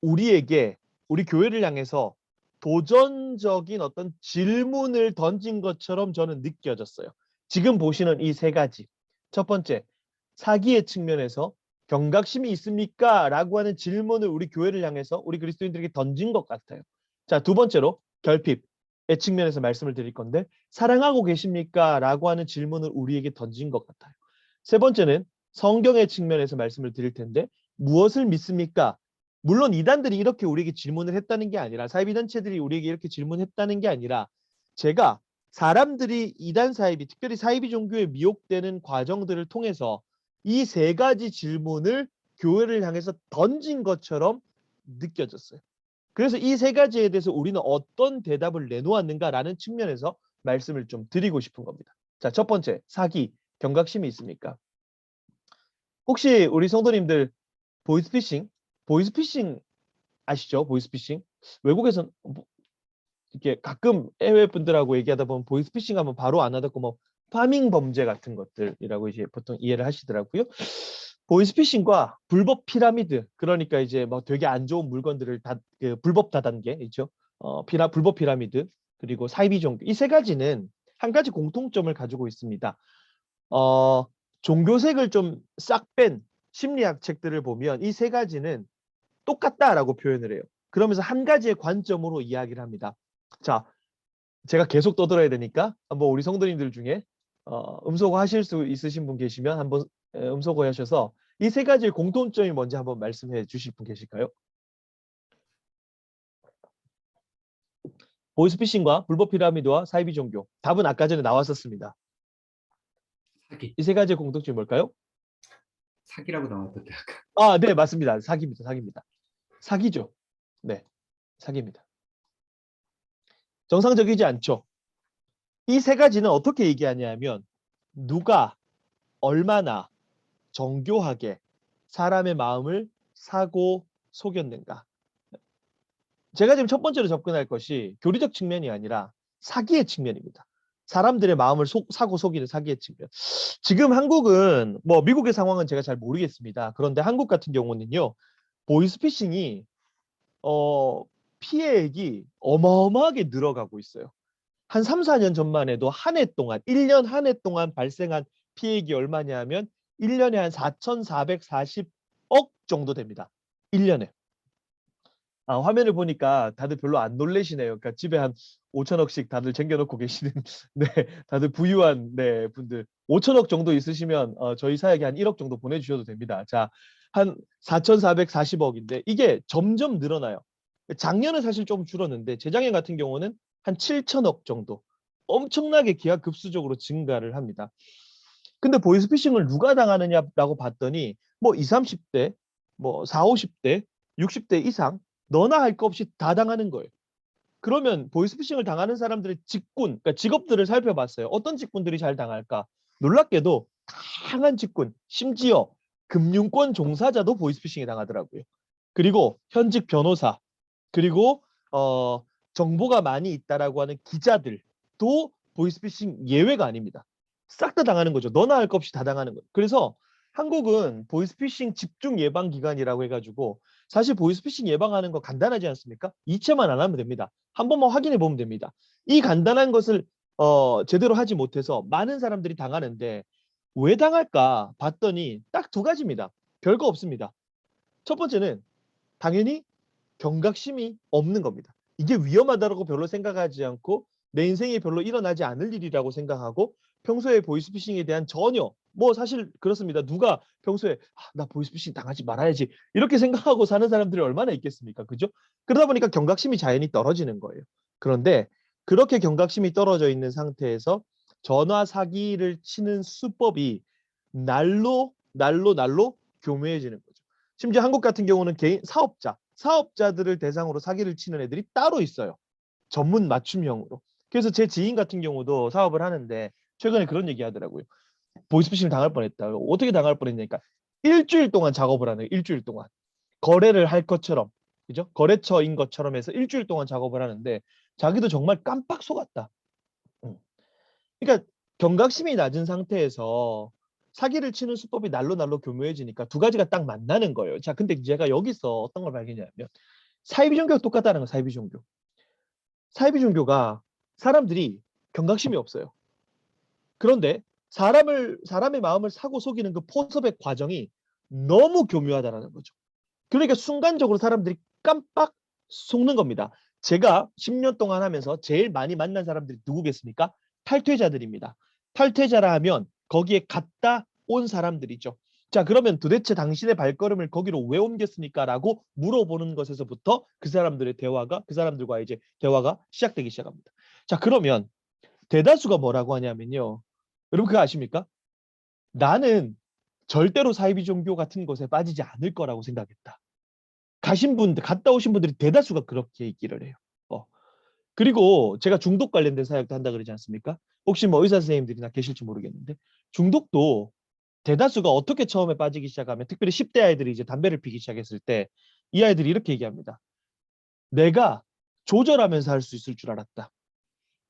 우리에게, 우리 교회를 향해서 도전적인 어떤 질문을 던진 것처럼 저는 느껴졌어요. 지금 보시는 이 세 가지. 첫 번째, 사기의 측면에서 경각심이 있습니까? 라고 하는 질문을 우리 교회를 향해서 우리 그리스도인들에게 던진 것 같아요. 자, 두 번째로 결핍의 측면에서 말씀을 드릴 건데, 사랑하고 계십니까? 라고 하는 질문을 우리에게 던진 것 같아요. 세 번째는 성경의 측면에서 말씀을 드릴 텐데, 무엇을 믿습니까? 물론 이단들이 이렇게 우리에게 질문을 했다는 게 아니라, 사이비 단체들이 우리에게 이렇게 질문했다는 게 아니라, 제가 사람들이 이단 사이비, 특별히 사이비 종교에 미혹되는 과정들을 통해서 이 세 가지 질문을 교회를 향해서 던진 것처럼 느껴졌어요. 그래서 이 세 가지에 대해서 우리는 어떤 대답을 내놓았는가라는 측면에서 말씀을 좀 드리고 싶은 겁니다. 자, 첫 번째, 사기, 경각심이 있습니까? 혹시 우리 성도님들 보이스피싱 아시죠? 보이스피싱. 외국에서는 이렇게 가끔 해외 분들하고 얘기하다 보면 보이스피싱 하면 바로 안 하다고 뭐 파밍 범죄 같은 것들이라고 이제 보통 이해를 하시더라고요. 보이스피싱과 불법 피라미드, 그러니까 이제 뭐 되게 안 좋은 물건들을 불법 다단계 있죠. 불법 피라미드, 그리고 사이비 종교, 이 세 가지는 한 가지 공통점을 가지고 있습니다. 종교색을 좀 싹 뺀 심리학 책들을 보면 이 세 가지는 똑같다라고 표현을 해요. 그러면서 한 가지의 관점으로 이야기를 합니다. 자, 제가 계속 떠들어야 되니까 한번 우리 성도님들 중에 음소거 하실 수 있으신 분 계시면 한번 음소거 하셔서 이 세 가지의 공통점이 뭔지 한번 말씀해 주실 분 계실까요? 보이스피싱과 불법 피라미드와 사이비 종교. 답은 아까 전에 나왔었습니다. 사기. 이 세 가지의 공통점이 뭘까요? 사기라고 나왔던데 아까. 네, 맞습니다. 사기입니다. 사기입니다. 사기죠. 네, 사기입니다. 정상적이지 않죠. 이 세 가지는 어떻게 얘기하냐면 누가 얼마나 정교하게 사람의 마음을 사고 속였는가. 제가 지금 첫 번째로 접근할 것이 교리적 측면이 아니라 사기의 측면입니다. 사람들의 마음을 사고 속이는 사기의 측면. 지금 한국은 뭐 미국의 상황은 제가 잘 모르겠습니다. 그런데 한국 같은 경우는요, 보이스피싱이 피해액이 어마어마하게 늘어가고 있어요. 한 3, 4년 전만 해도 한 해 동안, 1년 한 해 동안 발생한 피해액이 얼마냐 하면 1년에 한 4,440억 정도 됩니다. 1년에. 화면을 보니까 다들 별로 안 놀래시네요. 그러니까 집에 한 5천억씩 다들 챙겨놓고 계시는 네, 다들 부유한 네, 분들 5천억 정도 있으시면 저희 사역에 한 1억 정도 보내주셔도 됩니다. 자, 한 4,440억인데 이게 점점 늘어나요. 작년은 사실 좀 줄었는데 재작년 같은 경우는 한 7천억 정도 엄청나게 기하급수적으로 증가를 합니다. 근데 보이스피싱을 누가 당하느냐라고 봤더니 뭐 20, 30대, 뭐 40, 50대, 60대 이상 너나 할 거 없이 다 당하는 거예요. 그러면 보이스피싱을 당하는 사람들의 직군, 그러니까 직업들을 살펴봤어요. 어떤 직군들이 잘 당할까? 놀랍게도 다양한 직군, 심지어 금융권 종사자도 보이스피싱에 당하더라고요. 그리고 현직 변호사, 그리고 정보가 많이 있다라고 하는 기자들도 보이스피싱 예외가 아닙니다. 싹 다 당하는 거죠. 너나 할 것 없이 다 당하는 거예요. 그래서 한국은 보이스피싱 집중 예방 기관이라고 해가지고 사실 보이스피싱 예방하는 거 간단하지 않습니까? 이체만 안 하면 됩니다. 한 번만 확인해 보면 됩니다. 이 간단한 것을 제대로 하지 못해서 많은 사람들이 당하는데 왜 당할까 봤더니 딱 두 가지입니다. 별거 없습니다. 첫 번째는 당연히 경각심이 없는 겁니다. 이게 위험하다고 별로 생각하지 않고 내 인생에 별로 일어나지 않을 일이라고 생각하고 평소에 보이스피싱에 대한 전혀 뭐 사실 그렇습니다. 누가 평소에 나 보이스피싱 당하지 말아야지 이렇게 생각하고 사는 사람들이 얼마나 있겠습니까? 그죠? 그러다 보니까 경각심이 자연히 떨어지는 거예요. 그런데 그렇게 경각심이 떨어져 있는 상태에서 전화 사기를 치는 수법이 날로 교묘해지는 거죠. 심지어 한국 같은 경우는 개인 사업자들을 대상으로 사기를 치는 애들이 따로 있어요. 전문 맞춤형으로. 그래서 제 지인 같은 경우도 사업을 하는데 최근에 그런 얘기 하더라고요. 보이스피싱 당할 뻔했다. 어떻게 당할 뻔했냐니까 일주일 동안 작업을 하는 거예요. 일주일 동안. 거래를 할 것처럼. 그죠? 거래처인 것처럼 해서 일주일 동안 작업을 하는데 자기도 정말 깜빡 속았다. 그러니까 경각심이 낮은 상태에서 사기를 치는 수법이 날로 교묘해지니까 두 가지가 딱 만나는 거예요. 자, 근데 제가 여기서 어떤 걸 발견했냐면 사이비 종교가 똑같다는 거예요. 사이비 종교. 사이비 종교가 사람들이 경각심이 없어요. 그런데 사람의 마음을 사고 속이는 그 포섭의 과정이 너무 교묘하다는 거죠. 그러니까 순간적으로 사람들이 깜빡 속는 겁니다. 제가 10년 동안 하면서 제일 많이 만난 사람들이 누구겠습니까? 탈퇴자들입니다. 탈퇴자라 하면 거기에 갔다 온 사람들이죠. 자, 그러면 도대체 당신의 발걸음을 거기로 왜 옮겼습니까? 라고 물어보는 것에서부터 그 사람들과의 이제 대화가 시작되기 시작합니다. 자, 그러면 대다수가 뭐라고 하냐면요. 여러분 그거 아십니까? 나는 절대로 사이비 종교 같은 것에 빠지지 않을 거라고 생각했다. 갔다 오신 분들이 대다수가 그렇게 얘기를 해요. 그리고 제가 중독 관련된 사역도 한다 그러지 않습니까? 혹시 뭐 의사 선생님들이나 계실지 모르겠는데 중독도 대다수가 어떻게 처음에 빠지기 시작하면 특별히 10대 아이들이 이제 담배를 피기 시작했을 때 이 아이들이 이렇게 얘기합니다. 내가 조절하면서 할 수 있을 줄 알았다.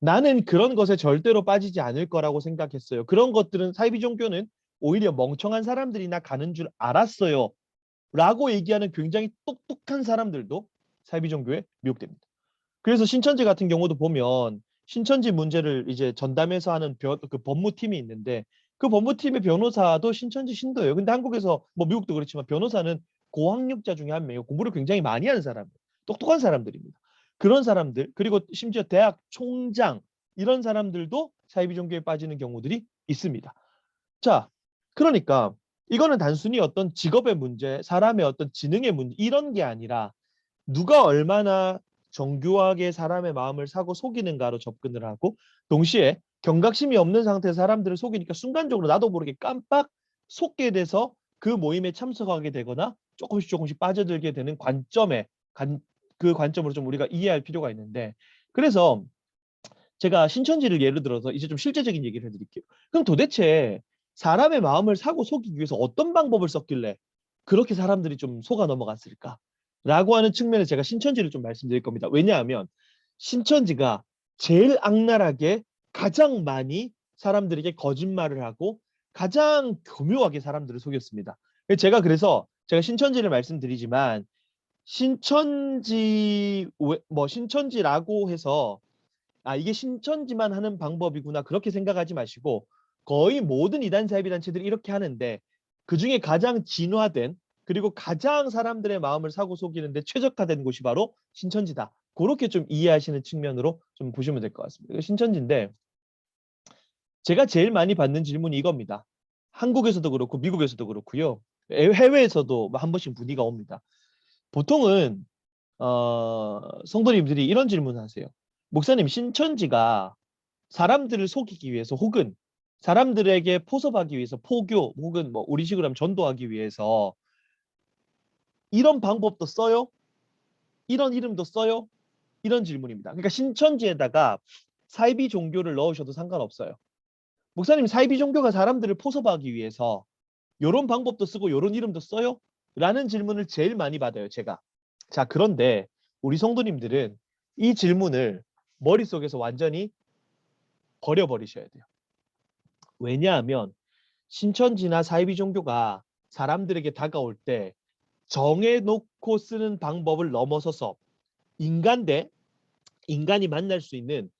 나는 그런 것에 절대로 빠지지 않을 거라고 생각했어요. 그런 것들은 사이비 종교는 오히려 멍청한 사람들이나 가는 줄 알았어요. 라고 얘기하는 굉장히 똑똑한 사람들도 사이비 종교에 미혹됩니다. 그래서 신천지 같은 경우도 보면 신천지 문제를 이제 전담해서 하는 그 법무팀이 있는데 그 법무팀의 변호사도 신천지 신도예요. 근데 한국에서 뭐 미국도 그렇지만 변호사는 고학력자 중에 한 명이고 공부를 굉장히 많이 하는 사람, 똑똑한 사람들입니다. 그런 사람들 그리고 심지어 대학 총장 이런 사람들도 사이비 종교에 빠지는 경우들이 있습니다. 자, 그러니까 이거는 단순히 어떤 직업의 문제, 사람의 어떤 지능의 문제 이런 게 아니라 누가 얼마나 정교하게 사람의 마음을 사고 속이는가로 접근을 하고 동시에 경각심이 없는 상태에서 사람들을 속이니까 순간적으로 나도 모르게 깜빡 속게 돼서 그 모임에 참석하게 되거나 조금씩 빠져들게 되는 그 관점으로 좀 우리가 이해할 필요가 있는데 그래서 제가 신천지를 예를 들어서 이제 좀 실제적인 얘기를 해드릴게요. 그럼 도대체 사람의 마음을 사고 속이기 위해서 어떤 방법을 썼길래 그렇게 사람들이 좀 속아 넘어갔을까? 라고 하는 측면에서 제가 신천지를 좀 말씀드릴 겁니다. 왜냐하면 신천지가 제일 악랄하게 가장 많이 사람들에게 거짓말을 하고 가장 교묘하게 사람들을 속였습니다. 그래서 제가 신천지를 말씀드리지만 신천지라고 해서 이게 신천지만 하는 방법이구나 그렇게 생각하지 마시고 거의 모든 이단 사이비 단체들이 이렇게 하는데 그중에 가장 진화된 그리고 가장 사람들의 마음을 사고 속이는데 최적화된 곳이 바로 신천지다. 그렇게 좀 이해하시는 측면으로 좀 보시면 될 것 같습니다. 신천지인데 제가 제일 많이 받는 질문이 이겁니다. 한국에서도 그렇고 미국에서도 그렇고요. 해외에서도 한 번씩 문의가 옵니다. 보통은 성도님들이 이런 질문을 하세요. 목사님, 신천지가 사람들을 속이기 위해서 혹은 사람들에게 포섭하기 위해서 포교 혹은 뭐 우리식으로 하면 전도하기 위해서 이런 방법도 써요? 이런 이름도 써요? 이런 질문입니다. 그러니까 신천지에다가 사이비 종교를 넣으셔도 상관없어요. 목사님, 사이비 종교가 사람들을 포섭하기 위해서 요런 방법도 쓰고 요런 이름도 써요? 라는 질문을 제일 많이 받아요, 제가. 자, 그런데 우리 성도님들은 이 질문을 머릿속에서 완전히 버려버리셔야 돼요. 왜냐하면 신천지나 사이비 종교가 사람들에게 다가올 때 정해놓고 쓰는 방법을 넘어서서 인간 대 인간이 만날 수 있는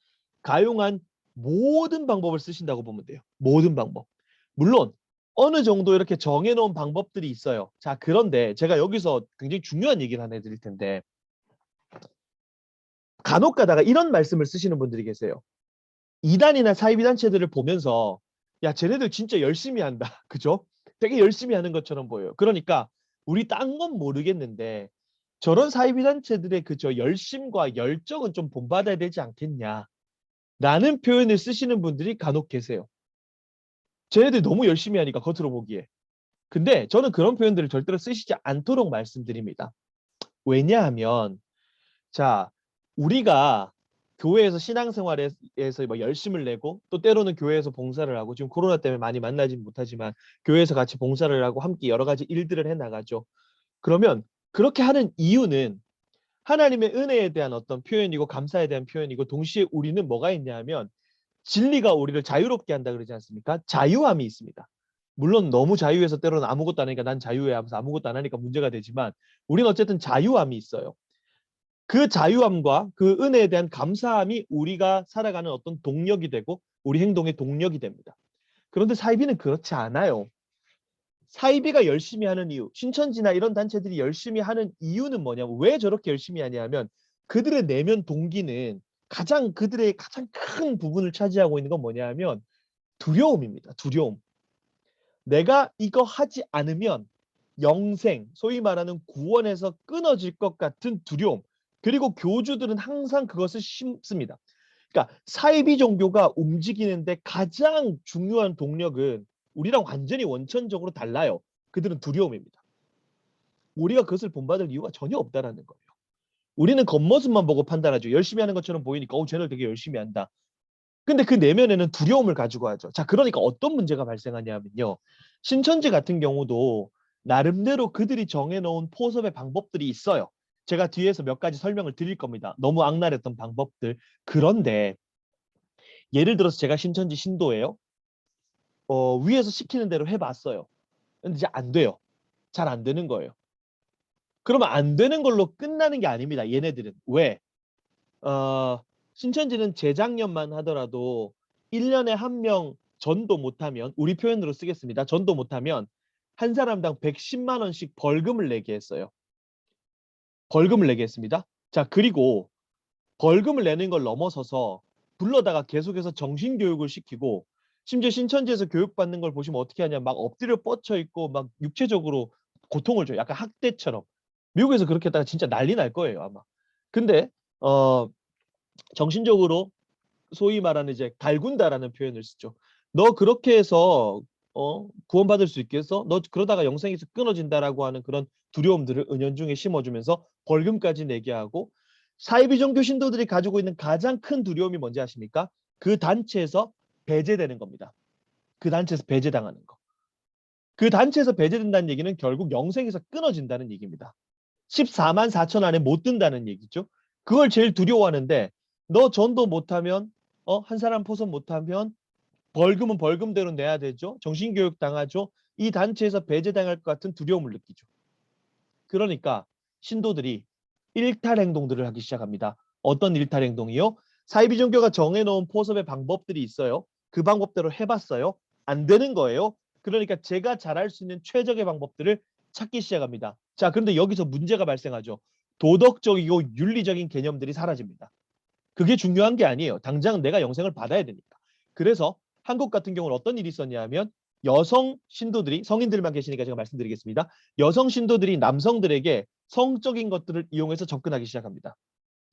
가용한 모든 방법을 쓰신다고 보면 돼요. 모든 방법. 물론 어느 정도 이렇게 정해놓은 방법들이 있어요. 자, 그런데 제가 여기서 굉장히 중요한 얘기를 하나 해드릴 텐데 간혹 가다가 이런 말씀을 쓰시는 분들이 계세요. 이단이나 사이비 단체들을 보면서 야, 쟤네들 진짜 열심히 한다. 그죠? 되게 열심히 하는 것처럼 보여요. 그러니까 우리 딴 건 모르겠는데 저런 사이비 단체들의 그저 열심과 열정은 좀 본받아야 되지 않겠냐 라는 표현을 쓰시는 분들이 간혹 계세요. 쟤네들 너무 열심히 하니까 겉으로 보기에. 근데 저는 그런 표현들을 절대로 쓰시지 않도록 말씀드립니다. 왜냐하면 자, 우리가 교회에서 신앙생활에서 뭐 열심을 내고 또 때로는 교회에서 봉사를 하고 지금 코로나 때문에 많이 만나지 못하지만 교회에서 같이 봉사를 하고 함께 여러 가지 일들을 해나가죠. 그러면 그렇게 하는 이유는 하나님의 은혜에 대한 어떤 표현이고 감사에 대한 표현이고 동시에 우리는 뭐가 있냐 하면 진리가 우리를 자유롭게 한다 그러지 않습니까? 자유함이 있습니다. 물론 너무 자유해서 때로는 아무것도 안 하니까 난 자유해 하면서 아무것도 안 하니까 문제가 되지만 우리는 어쨌든 자유함이 있어요. 그 자유함과 그 은혜에 대한 감사함이 우리가 살아가는 어떤 동력이 되고 우리 행동의 동력이 됩니다. 그런데 사이비는 그렇지 않아요. 사이비가 열심히 하는 이유, 신천지나 이런 단체들이 열심히 하는 이유는 뭐냐면 왜 저렇게 열심히 하냐면 그들의 내면 동기는 그들의 가장 큰 부분을 차지하고 있는 건 뭐냐면 두려움입니다. 두려움. 내가 이거 하지 않으면 영생, 소위 말하는 구원에서 끊어질 것 같은 두려움. 그리고 교주들은 항상 그것을 심습니다. 그러니까 사이비 종교가 움직이는데 가장 중요한 동력은 우리랑 완전히 원천적으로 달라요. 그들은 두려움입니다. 우리가 그것을 본받을 이유가 전혀 없다라는 거예요. 우리는 겉모습만 보고 판단하죠. 열심히 하는 것처럼 보이니까 쟤는 되게 열심히 한다. 근데 그 내면에는 두려움을 가지고 하죠. 자, 그러니까 어떤 문제가 발생하냐면요. 신천지 같은 경우도 나름대로 그들이 정해놓은 포섭의 방법들이 있어요. 제가 뒤에서 몇 가지 설명을 드릴 겁니다. 너무 악랄했던 방법들. 그런데 예를 들어서 제가 신천지 신도예요. 위에서 시키는 대로 해봤어요. 근데 이제 안 돼요. 잘 안 되는 거예요. 그러면 안 되는 걸로 끝나는 게 아닙니다. 얘네들은. 왜? 신천지는 재작년만 하더라도 1년에 한 명 전도 못하면 우리 표현으로 쓰겠습니다. 전도 못하면 한 사람당 110만 원씩 벌금을 내게 했어요. 벌금을 내게 했습니다. 자, 그리고 벌금을 내는 걸 넘어서서 불러다가 계속해서 정신교육을 시키고 심지어 신천지에서 교육받는 걸 보시면 어떻게 하냐 막 엎드려 뻗쳐 있고 막 육체적으로 고통을 줘요. 약간 학대처럼. 미국에서 그렇게 했다가 진짜 난리 날 거예요 아마. 근데 정신적으로 소위 말하는 이제 갈군다라는 표현을 쓰죠. 너 그렇게 해서 구원받을 수 있겠어? 너 그러다가 영생에서 끊어진다라고 하는 그런 두려움들을 은연중에 심어주면서 벌금까지 내게 하고 사이비 종교 신도들이 가지고 있는 가장 큰 두려움이 뭔지 아십니까? 그 단체에서 배제되는 겁니다. 그 단체에서 배제당하는 거. 그 단체에서 배제된다는 얘기는 결국 영생에서 끊어진다는 얘기입니다. 14만 4천 안에 못 든다는 얘기죠. 그걸 제일 두려워하는데 너 전도 못하면 한 사람 포섭 못하면 벌금은 벌금대로 내야 되죠. 정신교육 당하죠. 이 단체에서 배제당할 것 같은 두려움을 느끼죠. 그러니까 신도들이 일탈 행동들을 하기 시작합니다. 어떤 일탈 행동이요? 사이비 종교가 정해놓은 포섭의 방법들이 있어요. 그 방법대로 해봤어요. 안 되는 거예요. 그러니까 제가 잘할 수 있는 최적의 방법들을 찾기 시작합니다. 자, 그런데 여기서 문제가 발생하죠. 도덕적이고 윤리적인 개념들이 사라집니다. 그게 중요한 게 아니에요. 당장 내가 영생을 받아야 되니까. 그래서 한국 같은 경우는 어떤 일이 있었냐 하면 여성 신도들이, 성인들만 계시니까 제가 말씀드리겠습니다. 여성 신도들이 남성들에게 성적인 것들을 이용해서 접근하기 시작합니다.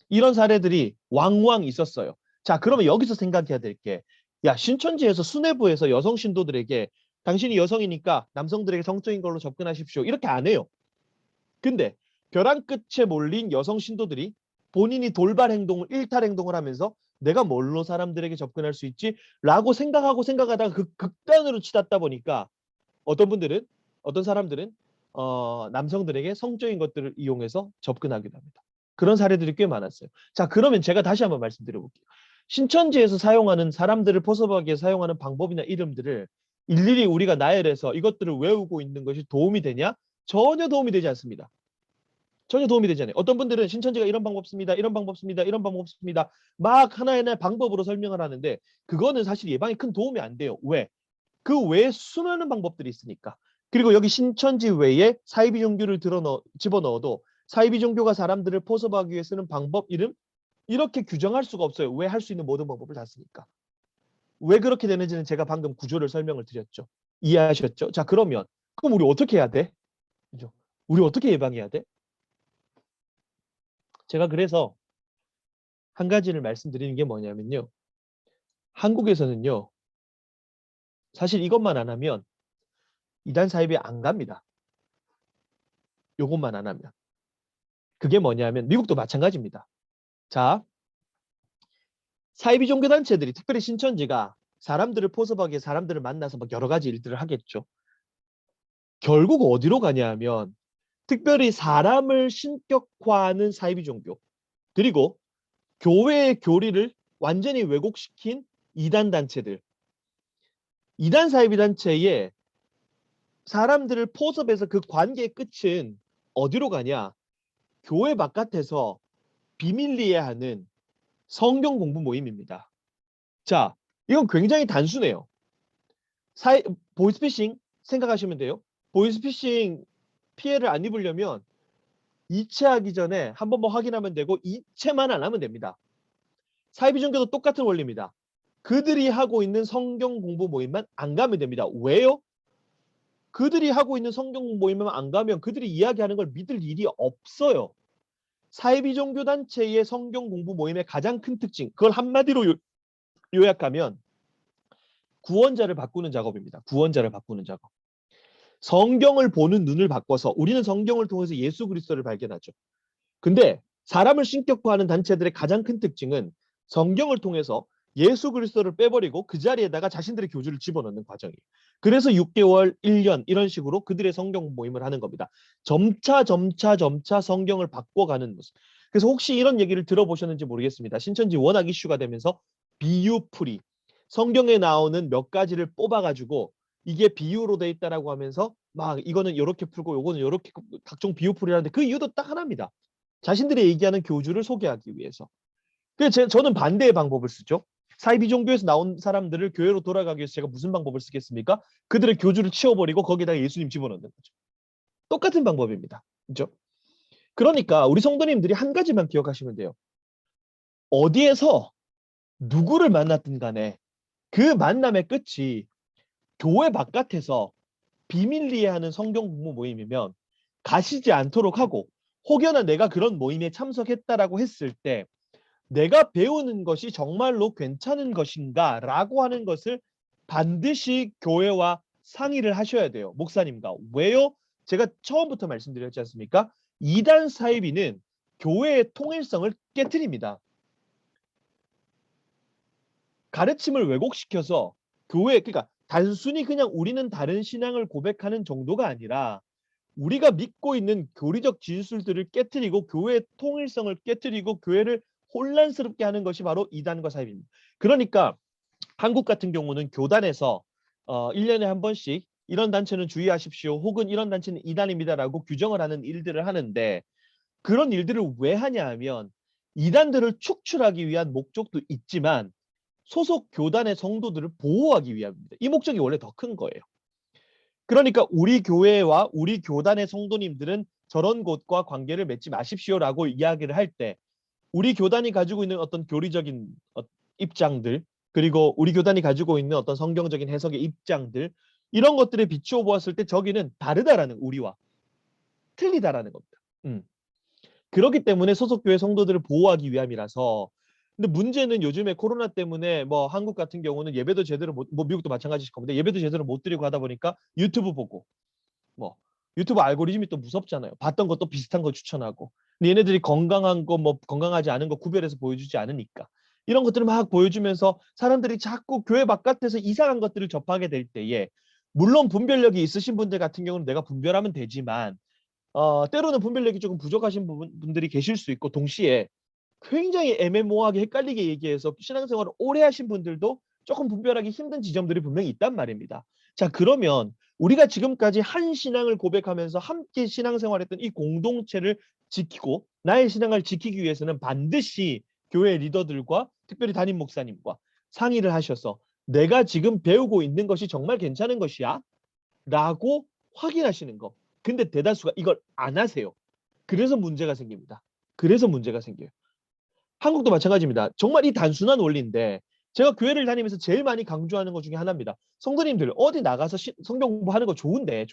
이런 사례들이 왕왕 있었어요. 자, 그러면 여기서 생각해야 될 게, 야, 신천지에서 수뇌부에서 여성 신도들에게 당신이 여성이니까 남성들에게 성적인 걸로 접근하십시오. 이렇게 안 해요. 근데 벼랑 끝에 몰린 여성 신도들이 본인이 돌발 행동을, 일탈 행동을 하면서 내가 뭘로 사람들에게 접근할 수 있지? 라고 생각하다가 그 극단으로 치닫다 보니까 어떤 분들은 어떤 사람들은 남성들에게 성적인 것들을 이용해서 접근하기도 합니다. 그런 사례들이 꽤 많았어요. 자, 그러면 제가 다시 한번 말씀드려볼게요. 신천지에서 사용하는 사람들을 포섭하기 위해 사용하는 방법이나 이름들을 일일이 우리가 나열해서 이것들을 외우고 있는 것이 도움이 되냐? 전혀 도움이 되지 않습니다. 전혀 도움이 되지 않아요. 어떤 분들은 신천지가 이런 방법 씁니다. 이런 방법 씁니다. 이런 방법 씁니다. 막 하나하나 방법으로 설명을 하는데 그거는 사실 예방에 큰 도움이 안 돼요. 왜? 그 외에 수많은 방법들이 있으니까. 그리고 여기 신천지 외에 사이비 종교를 집어넣어도 사이비 종교가 사람들을 포섭하기 위해 쓰는 방법, 이름 이렇게 규정할 수가 없어요. 왜? 할 수 있는 모든 방법을 다 쓰니까. 왜 그렇게 되는지는 제가 방금 구조를 설명을 드렸죠. 이해하셨죠? 자, 그러면 그럼 우리 어떻게 해야 돼? 그죠? 우리 어떻게 예방해야 돼? 제가 그래서 한 가지를 말씀드리는 게 뭐냐면요. 한국에서는요. 사실 이것만 안 하면 이단 사입에 안 갑니다. 요것만 안 하면. 그게 뭐냐면 미국도 마찬가지입니다. 자, 사이비 종교단체들이 특별히 신천지가 사람들을 포섭하기 위해 사람들을 만나서 막 여러 가지 일들을 하겠죠. 결국 어디로 가냐 하면 특별히 사람을 신격화하는 사이비 종교 그리고 교회의 교리를 완전히 왜곡시킨 이단 단체들. 이단 사이비 단체에 사람들을 포섭해서 그 관계의 끝은 어디로 가냐? 교회 바깥에서 비밀리에 하는 성경 공부 모임입니다. 자, 이건 굉장히 단순해요. 보이스피싱 생각하시면 돼요. 보이스피싱 피해를 안 입으려면 이체하기 전에 한 번만 확인하면 되고 이체만 안 하면 됩니다. 사이비 종교도 똑같은 원리입니다. 그들이 하고 있는 성경 공부 모임만 안 가면 됩니다. 왜요? 그들이 하고 있는 성경 공부 모임만 안 가면 그들이 이야기하는 걸 믿을 일이 없어요. 사이비 종교 단체의 성경 공부 모임의 가장 큰 특징, 그걸 한마디로 요약하면 구원자를 바꾸는 작업입니다. 구원자를 바꾸는 작업. 성경을 보는 눈을 바꿔서 우리는 성경을 통해서 예수 그리스도를 발견하죠. 근데 사람을 신격화하는 단체들의 가장 큰 특징은 성경을 통해서 예수 그리스도를 빼버리고 그 자리에다가 자신들의 교주를 집어넣는 과정이에요. 그래서 6개월, 1년 이런 식으로 그들의 성경 모임을 하는 겁니다. 점차 성경을 바꿔가는 모습. 그래서 혹시 이런 얘기를 들어보셨는지 모르겠습니다. 신천지 워낙 이슈가 되면서 비유풀이, 성경에 나오는 몇 가지를 뽑아가지고 이게 비유로 돼 있다라고 하면서 막 이거는 이렇게 풀고 요거는 이렇게 각종 비유풀이 하는데 그 이유도 딱 하나입니다. 자신들이 얘기하는 교주를 소개하기 위해서. 그래서 저는 반대의 방법을 쓰죠. 사이비 종교에서 나온 사람들을 교회로 돌아가기 위해서 제가 무슨 방법을 쓰겠습니까? 그들의 교주를 치워버리고 거기다가 예수님 집어넣는 거죠. 똑같은 방법입니다. 그렇죠? 그러니까 우리 성도님들이 한 가지만 기억하시면 돼요. 어디에서 누구를 만났든 간에 그 만남의 끝이 교회 바깥에서 비밀리에 하는 성경 공부 모임이면 가시지 않도록 하고 혹여나 내가 그런 모임에 참석했다라고 했을 때 내가 배우는 것이 정말로 괜찮은 것인가 라고 하는 것을 반드시 교회와 상의를 하셔야 돼요. 목사님과. 왜요? 제가 처음부터 말씀드렸지 않습니까? 이단 사이비는 교회의 통일성을 깨트립니다. 가르침을 왜곡시켜서 그러니까 단순히 그냥 우리는 다른 신앙을 고백하는 정도가 아니라 우리가 믿고 있는 교리적 진술들을 깨트리고 교회의 통일성을 깨트리고 교회를 혼란스럽게 하는 것이 바로 이단과 사이비입니다. 그러니까 한국 같은 경우는 교단에서 1년에 한 번씩 이런 단체는 주의하십시오. 혹은 이런 단체는 이단입니다라고 규정을 하는 일들을 하는데 그런 일들을 왜 하냐 하면 이단들을 축출하기 위한 목적도 있지만 소속 교단의 성도들을 보호하기 위함입니다. 이 목적이 원래 더 큰 거예요. 그러니까 우리 교회와 우리 교단의 성도님들은 저런 곳과 관계를 맺지 마십시오라고 이야기를 할 때 우리 교단이 가지고 있는 어떤 교리적인 입장들 그리고 우리 교단이 가지고 있는 어떤 성경적인 해석의 입장들 이런 것들에 비추어 보았을 때 저기는 다르다라는 우리와 틀리다라는 겁니다. 그렇기 때문에 소속교회 성도들을 보호하기 위함이라서 근데 문제는 요즘에 코로나 때문에 뭐 한국 같은 경우는 예배도 제대로 뭐 미국도 마찬가지일 겁니다. 예배도 제대로 못 드리고 하다 보니까 유튜브 보고 뭐 유튜브 알고리즘이 또 무섭잖아요. 봤던 것도 비슷한 거 추천하고 근데 얘네들이 건강한 거 뭐 건강하지 않은 거 구별해서 보여주지 않으니까 이런 것들을 막 보여주면서 사람들이 자꾸 교회 바깥에서 이상한 것들을 접하게 될 때에 물론 분별력이 있으신 분들 같은 경우는 내가 분별하면 되지만 때로는 분별력이 조금 부족하신 분들이 계실 수 있고 동시에 굉장히 애매모호하게 헷갈리게 얘기해서 신앙생활을 오래 하신 분들도 조금 분별하기 힘든 지점들이 분명히 있단 말입니다. 자, 그러면 우리가 지금까지 한 신앙을 고백하면서 함께 신앙생활했던 이 공동체를 지키고 나의 신앙을 지키기 위해서는 반드시 교회 리더들과 특별히 담임 목사님과 상의를 하셔서 내가 지금 배우고 있는 것이 정말 괜찮은 것이야? 라고 확인하시는 거. 근데 대다수가 이걸 안 하세요. 그래서 문제가 생깁니다. 그래서 문제가 생겨요. 한국도 마찬가지입니다. 정말 이 단순한 원리인데 제가 교회를 다니면서 제일 많이 강조하는 것 중에 하나입니다. 성도님들 어디 나가서 성경 공부하는 거 좋은데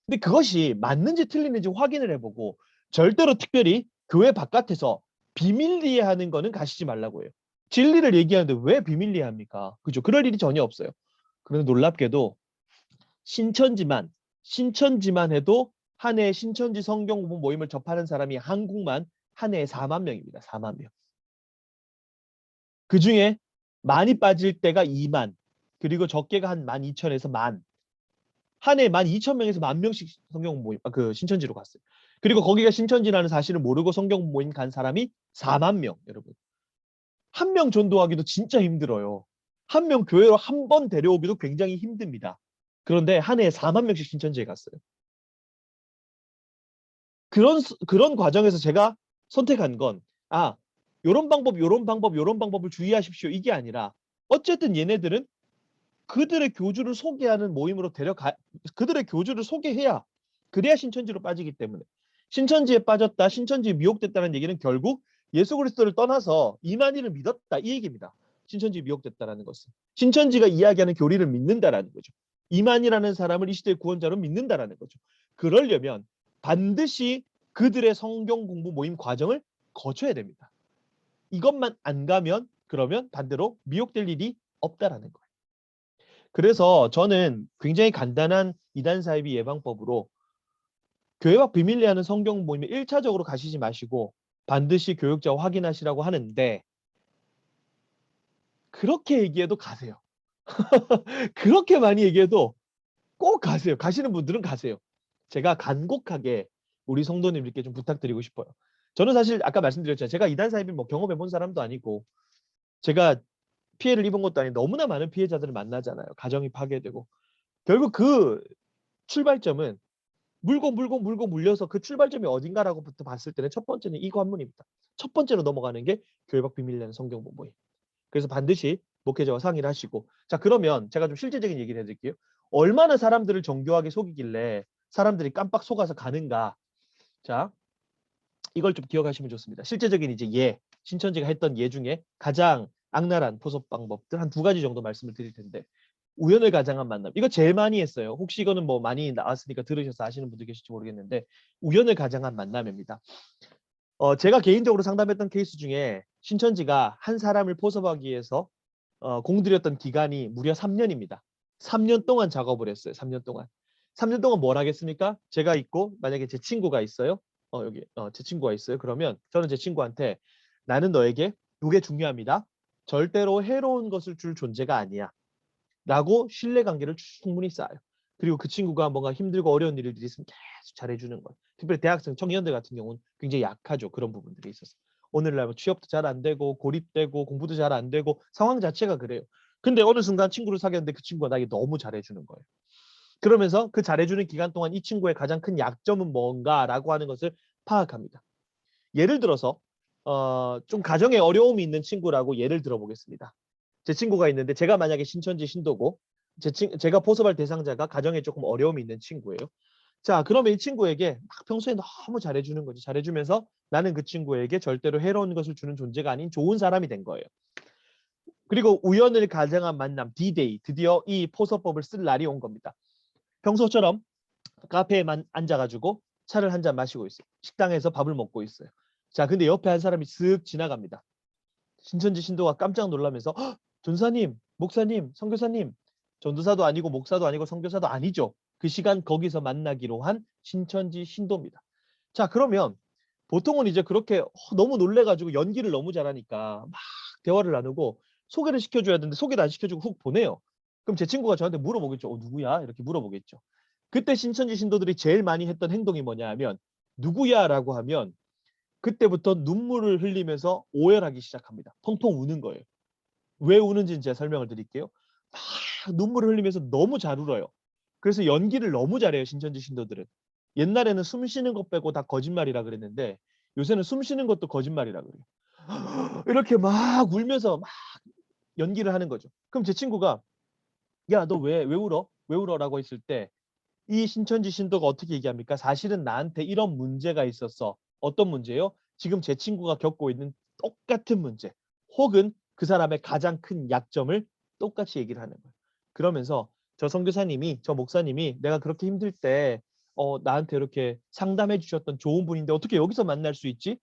근데 그것이 맞는지 틀리는지 확인을 해보고 절대로 특별히 교회 바깥에서 비밀리에 하는 거는 가시지 말라고 해요. 진리를 얘기하는데 왜 비밀리에 합니까? 그죠? 그럴 일이 전혀 없어요. 그런데 놀랍게도 신천지만 해도 한 해에 신천지 성경 공부 모임을 접하는 사람이 한국만 한 해에 4만 명입니다. 4만 명. 그중에 많이 빠질 때가 2만, 그리고 적게가 한 12,000에서 만. 한 해에 12,000명에서 10,000명씩 성경 모임, 그 신천지로 갔어요. 그리고 거기가 신천지라는 사실을 모르고 성경 모임 간 사람이 4만 명, 여러분. 한 명 전도하기도 진짜 힘들어요. 한 명 교회로 한 번 데려오기도 굉장히 힘듭니다. 그런데 한 해에 4만 명씩 신천지에 갔어요. 그런 과정에서 제가 선택한 건 요런 방법을 주의하십시오. 이게 아니라 어쨌든 얘네들은 그들의 교주를 소개하는 모임으로 그들의 교주를 소개해야 그래야 신천지로 빠지기 때문에 신천지에 빠졌다, 신천지에 미혹됐다는 얘기는 결국 예수 그리스도를 떠나서 이만희를 믿었다 이 얘기입니다. 신천지에 미혹됐다라는 것은 신천지가 이야기하는 교리를 믿는다라는 거죠. 이만희라는 사람을 이 시대의 구원자로 믿는다라는 거죠. 그러려면 반드시 그들의 성경 공부 모임 과정을 거쳐야 됩니다. 이것만 안 가면 그러면 반대로 미혹될 일이 없다라는 거예요. 그래서 저는 굉장히 간단한 이단 사이비 예방법으로 교회 밖 비밀리에 하는 성경 모임에 1차적으로 가시지 마시고 반드시 교육자와 확인하시라고 하는데 그렇게 얘기해도 가세요. 그렇게 많이 얘기해도 꼭 가세요. 가시는 분들은 가세요. 제가 간곡하게 우리 성도님들께 좀 부탁드리고 싶어요. 저는 사실 아까 말씀드렸잖아요. 제가 이단 사이비 뭐 경험해 본 사람도 아니고 제가 피해를 입은 것도 아닌데 너무나 많은 피해자들을 만나잖아요. 가정이 파괴되고. 결국 그 출발점은 물고 물려서 그 출발점이 어딘가라고부터 봤을 때는 첫 번째는 이 관문입니다. 첫 번째로 넘어가는 게 교회 밖 비밀리에 하는 성경 모임. 그래서 반드시 목회자와 상의를 하시고 자 그러면 제가 좀 실제적인 얘기를 해드릴게요. 얼마나 사람들을 정교하게 속이길래 사람들이 깜빡 속아서 가는가. 자 이걸 좀 기억하시면 좋습니다. 실제적인 이제 신천지가 했던 중에 가장 악랄한 포섭 방법들 한 2가지 정도 말씀을 드릴 텐데 우연을 가장한 만남. 이거 제일 많이 했어요. 혹시 이거는 뭐 많이 나왔으니까 들으셔서 아시는 분들 계실지 모르겠는데 우연을 가장한 만남입니다. 제가 개인적으로 상담했던 케이스 중에 신천지가 한 사람을 포섭하기 위해서 공들였던 기간이 무려 3년입니다. 3년 동안 작업을 했어요. 3년 동안. 3년 동안 뭘 하겠습니까? 제가 있고 만약에 제 친구가 있어요. 여기 제 친구가 있어요. 그러면 저는 제 친구한테 나는 너에게 이게 중요합니다. 절대로 해로운 것을 줄 존재가 아니야. 라고 신뢰관계를 충분히 쌓아요. 그리고 그 친구가 뭔가 힘들고 어려운 일들이 있으면 계속 잘해주는 거예요. 특별히 대학생 청년들 같은 경우는 굉장히 약하죠. 그런 부분들이 있어서. 오늘날 뭐 취업도 잘 안 되고 고립되고 공부도 잘 안 되고 상황 자체가 그래요. 근데 어느 순간 친구를 사귀었는데 그 친구가 나에게 너무 잘해주는 거예요. 그러면서 그 잘해주는 기간 동안 이 친구의 가장 큰 약점은 뭔가라고 하는 것을 파악합니다. 예를 들어서 좀 가정에 어려움이 있는 친구라고 예를 들어보겠습니다. 제 친구가 있는데 제가 만약에 신천지 신도고 제가 포섭할 대상자가 가정에 조금 어려움이 있는 친구예요. 자 그러면 이 친구에게 막 평소에 너무 잘해주는 거지. 잘해주면서 나는 그 친구에게 절대로 해로운 것을 주는 존재가 아닌 좋은 사람이 된 거예요. 그리고 우연을 가장한 만남 D-Day 드디어 이 포섭법을 쓸 날이 온 겁니다. 평소처럼 카페에 앉아가지고 차를 한 잔 마시고 있어요. 식당에서 밥을 먹고 있어요. 자 근데 옆에 한 사람이 쓱 지나갑니다. 신천지 신도가 깜짝 놀라면서 전사님, 목사님, 선교사님, 전도사도 아니고 목사도 아니고 선교사도 아니죠. 그 시간 거기서 만나기로 한 신천지 신도입니다. 자 그러면 보통은 이제 그렇게 너무 놀래가지고 연기를 너무 잘하니까 막 대화를 나누고 소개를 시켜줘야 되는데 소개를 안 시켜주고 훅 보내요. 그럼 제 친구가 저한테 물어보겠죠. 누구야? 이렇게 물어보겠죠. 그때 신천지 신도들이 제일 많이 했던 행동이 뭐냐 하면 누구야라고 하면 그때부터 눈물을 흘리면서 오열하기 시작합니다. 펑펑 우는 거예요. 왜 우는지는 제가 설명을 드릴게요. 막 눈물을 흘리면서 너무 잘 울어요. 그래서 연기를 너무 잘해요. 신천지 신도들은. 옛날에는 숨 쉬는 것 빼고 다 거짓말이라 그랬는데 요새는 숨 쉬는 것도 거짓말이라 그래요. 이렇게 막 울면서 막 연기를 하는 거죠. 그럼 제 친구가 야, 너 왜 울어? 왜 울어라고 했을 때 이 신천지 신도가 어떻게 얘기합니까? 사실은 나한테 이런 문제가 있었어. 어떤 문제요? 지금 제 친구가 겪고 있는 똑같은 문제 혹은 그 사람의 가장 큰 약점을 똑같이 얘기를 하는 거예요. 그러면서 저 선교사님이, 저 목사님이 내가 그렇게 힘들 때 나한테 이렇게 상담해 주셨던 좋은 분인데 어떻게 여기서 만날 수 있지?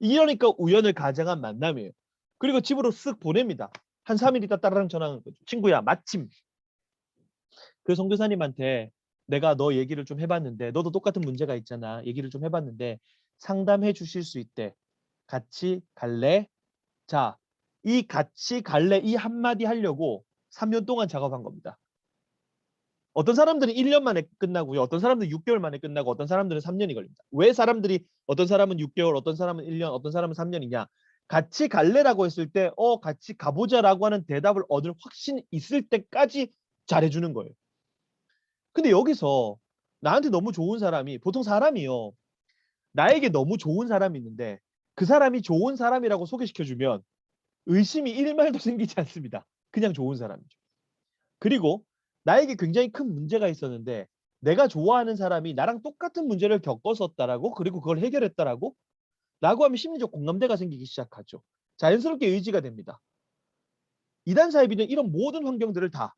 이러니까 우연을 가장한 만남이에요. 그리고 집으로 쓱 보냅니다. 한 3일 있다 따라랑 전화하는 거죠. 친구야, 마침 그 선교사님한테 내가 너 얘기를 좀 해봤는데 너도 똑같은 문제가 있잖아. 얘기를 좀 해봤는데 상담해 주실 수 있대. 같이 갈래? 자, 이 같이 갈래 이 한마디 하려고 3년 동안 작업한 겁니다. 어떤 사람들은 1년 만에 끝나고요. 어떤 사람들은 6개월 만에 끝나고 어떤 사람들은 3년이 걸립니다. 왜 사람들이 어떤 사람은 6개월, 어떤 사람은 1년, 어떤 사람은 3년이냐? 같이 갈래라고 했을 때 같이 가보자라고 하는 대답을 얻을 확신이 있을 때까지 잘해주는 거예요. 근데 여기서 나한테 너무 좋은 사람이 보통 사람이요. 나에게 너무 좋은 사람이 있는데 그 사람이 좋은 사람이라고 소개시켜주면 의심이 일말도 생기지 않습니다. 그냥 좋은 사람이죠. 그리고 나에게 굉장히 큰 문제가 있었는데 내가 좋아하는 사람이 나랑 똑같은 문제를 겪었었다라고 그리고 그걸 해결했다라고 라고 하면 심리적 공감대가 생기기 시작하죠. 자연스럽게 의지가 됩니다. 이단 사이비는 이런 모든 환경들을 다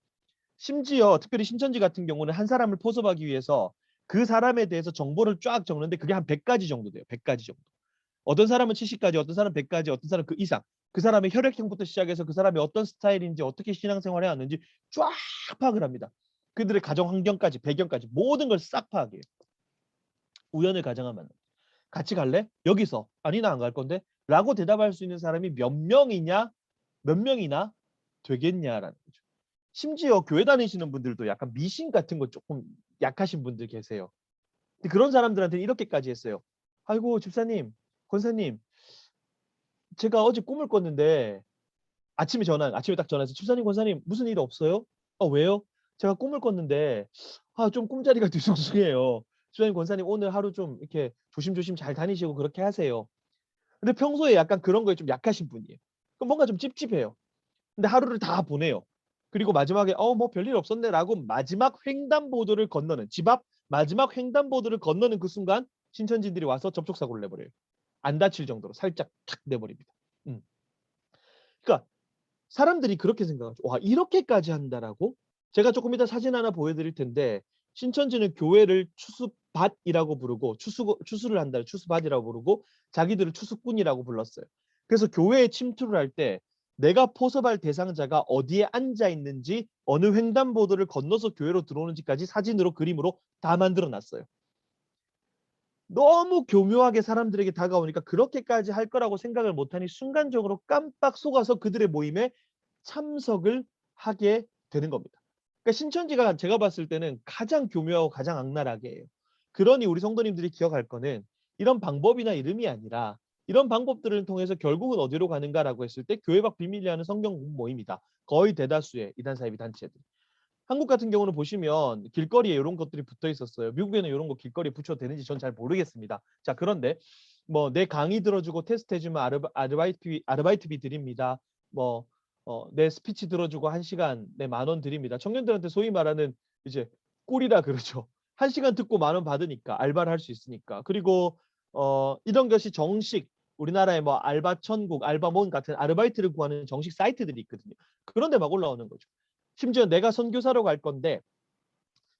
심지어 특별히 신천지 같은 경우는 한 사람을 포섭하기 위해서 그 사람에 대해서 정보를 쫙 적는데 그게 한 100가지 정도 돼요. 100가지 정도. 어떤 사람은 70가지, 어떤 사람은 100가지, 어떤 사람은 그 이상. 그 사람의 혈액형부터 시작해서 그 사람이 어떤 스타일인지 어떻게 신앙생활을 해왔는지 쫙 파악을 합니다. 그들의 가정 환경까지 배경까지 모든 걸 싹 파악해요. 우연을 가정한 만남. 같이 갈래? 여기서. 아니 나 안 갈 건데? 라고 대답할 수 있는 사람이 몇 명이냐? 몇 명이나 되겠냐라는 거죠. 심지어 교회 다니시는 분들도 약간 미신 같은 거 조금 약하신 분들 계세요. 근데 그런 사람들한테는 이렇게까지 했어요. 아이고 집사님, 권사님, 제가 어제 꿈을 꿨는데 아침에 딱 전화해서 집사님, 권사님 무슨 일 없어요? 왜요? 제가 꿈을 꿨는데 좀 꿈자리가 뒤숭숭해요. 집사님, 권사님 오늘 하루 좀 이렇게 조심조심 잘 다니시고 그렇게 하세요. 근데 평소에 약간 그런 거에 좀 약하신 분이에요. 그럼 뭔가 좀 찝찝해요. 근데 하루를 다 보내요. 그리고 마지막에 뭐 별일 없었네라고 마지막 횡단보도를 건너는 집 앞 마지막 횡단보도를 건너는 그 순간 신천지들이 와서 접촉사고를 내버려요. 안 다칠 정도로 살짝 탁 내버립니다. 그러니까 사람들이 그렇게 생각하죠. 와, 이렇게까지 한다라고? 제가 조금 이따 사진 하나 보여드릴 텐데 신천지는 교회를 추수밭이라고 부르고 추수를 한다, 추수밭이라고 부르고 자기들을 추수꾼이라고 불렀어요. 그래서 교회에 침투를 할 때 내가 포섭할 대상자가 어디에 앉아 있는지 어느 횡단보도를 건너서 교회로 들어오는지까지 사진으로 그림으로 다 만들어 놨어요. 너무 교묘하게 사람들에게 다가오니까 그렇게까지 할 거라고 생각을 못하니 순간적으로 깜빡 속아서 그들의 모임에 참석을 하게 되는 겁니다. 그러니까 신천지가 제가 봤을 때는 가장 교묘하고 가장 악랄하게 해요. 그러니 우리 성도님들이 기억할 거는 이런 방법이나 이름이 아니라 이런 방법들을 통해서 결국은 어디로 가는가라고 했을 때 교회 밖 비밀리 하는 성경 공부 모임이다. 거의 대다수의 이단 사이비 단체들. 한국 같은 경우는 보시면 길거리에 이런 것들이 붙어 있었어요. 미국에는 이런 거 길거리에 붙여도 되는지 전 잘 모르겠습니다. 자, 그런데 뭐 내 강의 들어주고 테스트 해주면 아르바이트비 드립니다. 내 스피치 들어주고 1시간 내 10,000원 드립니다. 청년들한테 소위 말하는 이제 꿀이라 그러죠. 1시간 듣고 10,000원 받으니까 알바를 할 수 있으니까. 그리고 이런 것이 정식 우리나라의 뭐 알바천국, 알바몬 같은 아르바이트를 구하는 정식 사이트들이 있거든요. 그런 데 막 올라오는 거죠. 심지어 내가 선교사로 갈 건데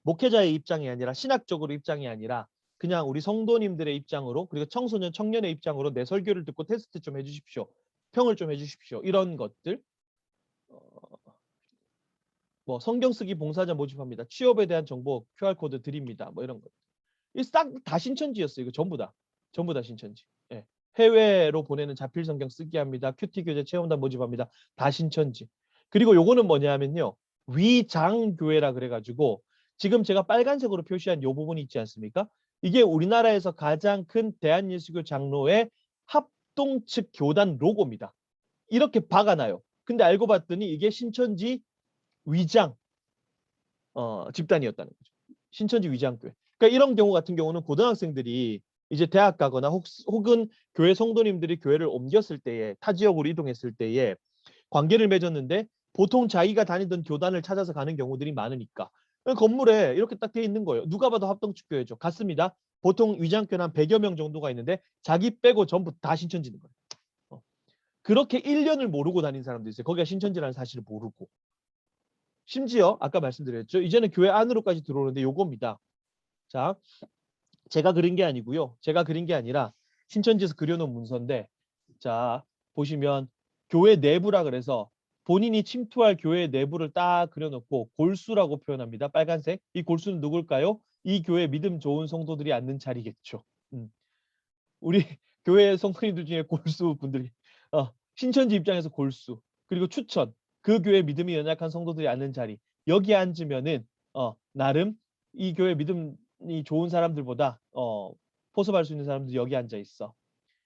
목회자의 입장이 아니라 신학적으로 입장이 아니라 그냥 우리 성도님들의 입장으로 그리고 청소년, 청년의 입장으로 내 설교를 듣고 테스트 좀 해주십시오. 평을 좀 해주십시오. 이런 것들. 뭐 성경 쓰기 봉사자 모집합니다. 취업에 대한 정보 QR코드 드립니다. 뭐 이런 것. 이 싹 다 신천지였어요. 이거 전부 다 신천지. 예. 해외로 보내는 자필 성경 쓰기 합니다. 큐티 교재 체험단 모집합니다. 다 신천지. 그리고 요거는 뭐냐면요. 위장교회라 그래가지고 지금 제가 빨간색으로 표시한 이 부분이 있지 않습니까? 이게 우리나라에서 가장 큰 대한예수교 장로의 합동 측 교단 로고입니다. 이렇게 박아놔요. 근데 알고 봤더니 이게 신천지 위장 집단이었다는 거죠. 신천지 위장교회. 그러니까 이런 경우 같은 경우는 고등학생들이 이제 대학 가거나 혹은 교회 성도님들이 교회를 옮겼을 때에 타 지역으로 이동했을 때에 관계를 맺었는데 보통 자기가 다니던 교단을 찾아서 가는 경우들이 많으니까 건물에 이렇게 딱 돼 있는 거예요. 누가 봐도 합동축교회죠. 같습니다. 보통 위장교회는 한 100여 명 정도가 있는데 자기 빼고 전부 다 신천지인 거예요. 그렇게 1년을 모르고 다닌 사람도 있어요. 거기가 신천지라는 사실을 모르고. 심지어 아까 말씀드렸죠. 이제는 교회 안으로까지 들어오는데 요겁니다. 자, 제가 그린 게 아니고요. 제가 그린 게 아니라 신천지에서 그려놓은 문서인데 자, 보시면 교회 내부라 그래서 본인이 침투할 교회 내부를 딱 그려놓고 골수라고 표현합니다. 빨간색. 이 골수는 누굴까요? 이 교회 믿음 좋은 성도들이 앉는 자리겠죠. 우리 교회 성도님들 중에 골수 분들이 신천지 입장에서 골수 그리고 추천 그 교회 믿음이 연약한 성도들이 앉는 자리 여기 앉으면은 나름 이 교회 믿음이 좋은 사람들보다 포섭할 수 있는 사람들이 여기 앉아 있어.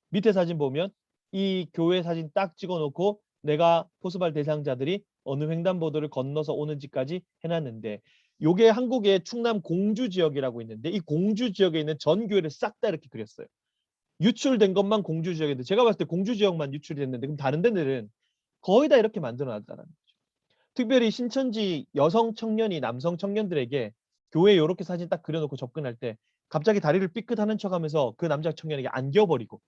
밑에 사진 보면 이 교회 사진 딱 찍어놓고 내가 포섭할 대상자들이 어느 횡단보도를 건너서 오는지까지 해놨는데 요게 한국의 충남 공주 지역이라고 있는데 이 공주 지역에 있는 전 교회를 싹 다 이렇게 그렸어요. 유출된 것만 공주 지역인데 제가 봤을 때 공주 지역만 유출이 됐는데 그럼 다른 데들은 거의 다 이렇게 만들어놨다는 거죠. 특별히 신천지 여성 청년이 남성 청년들에게 교회에 이렇게 사진 딱 그려놓고 접근할 때 갑자기 다리를 삐끗하는 척하면서 그 남자 청년에게 안겨버리고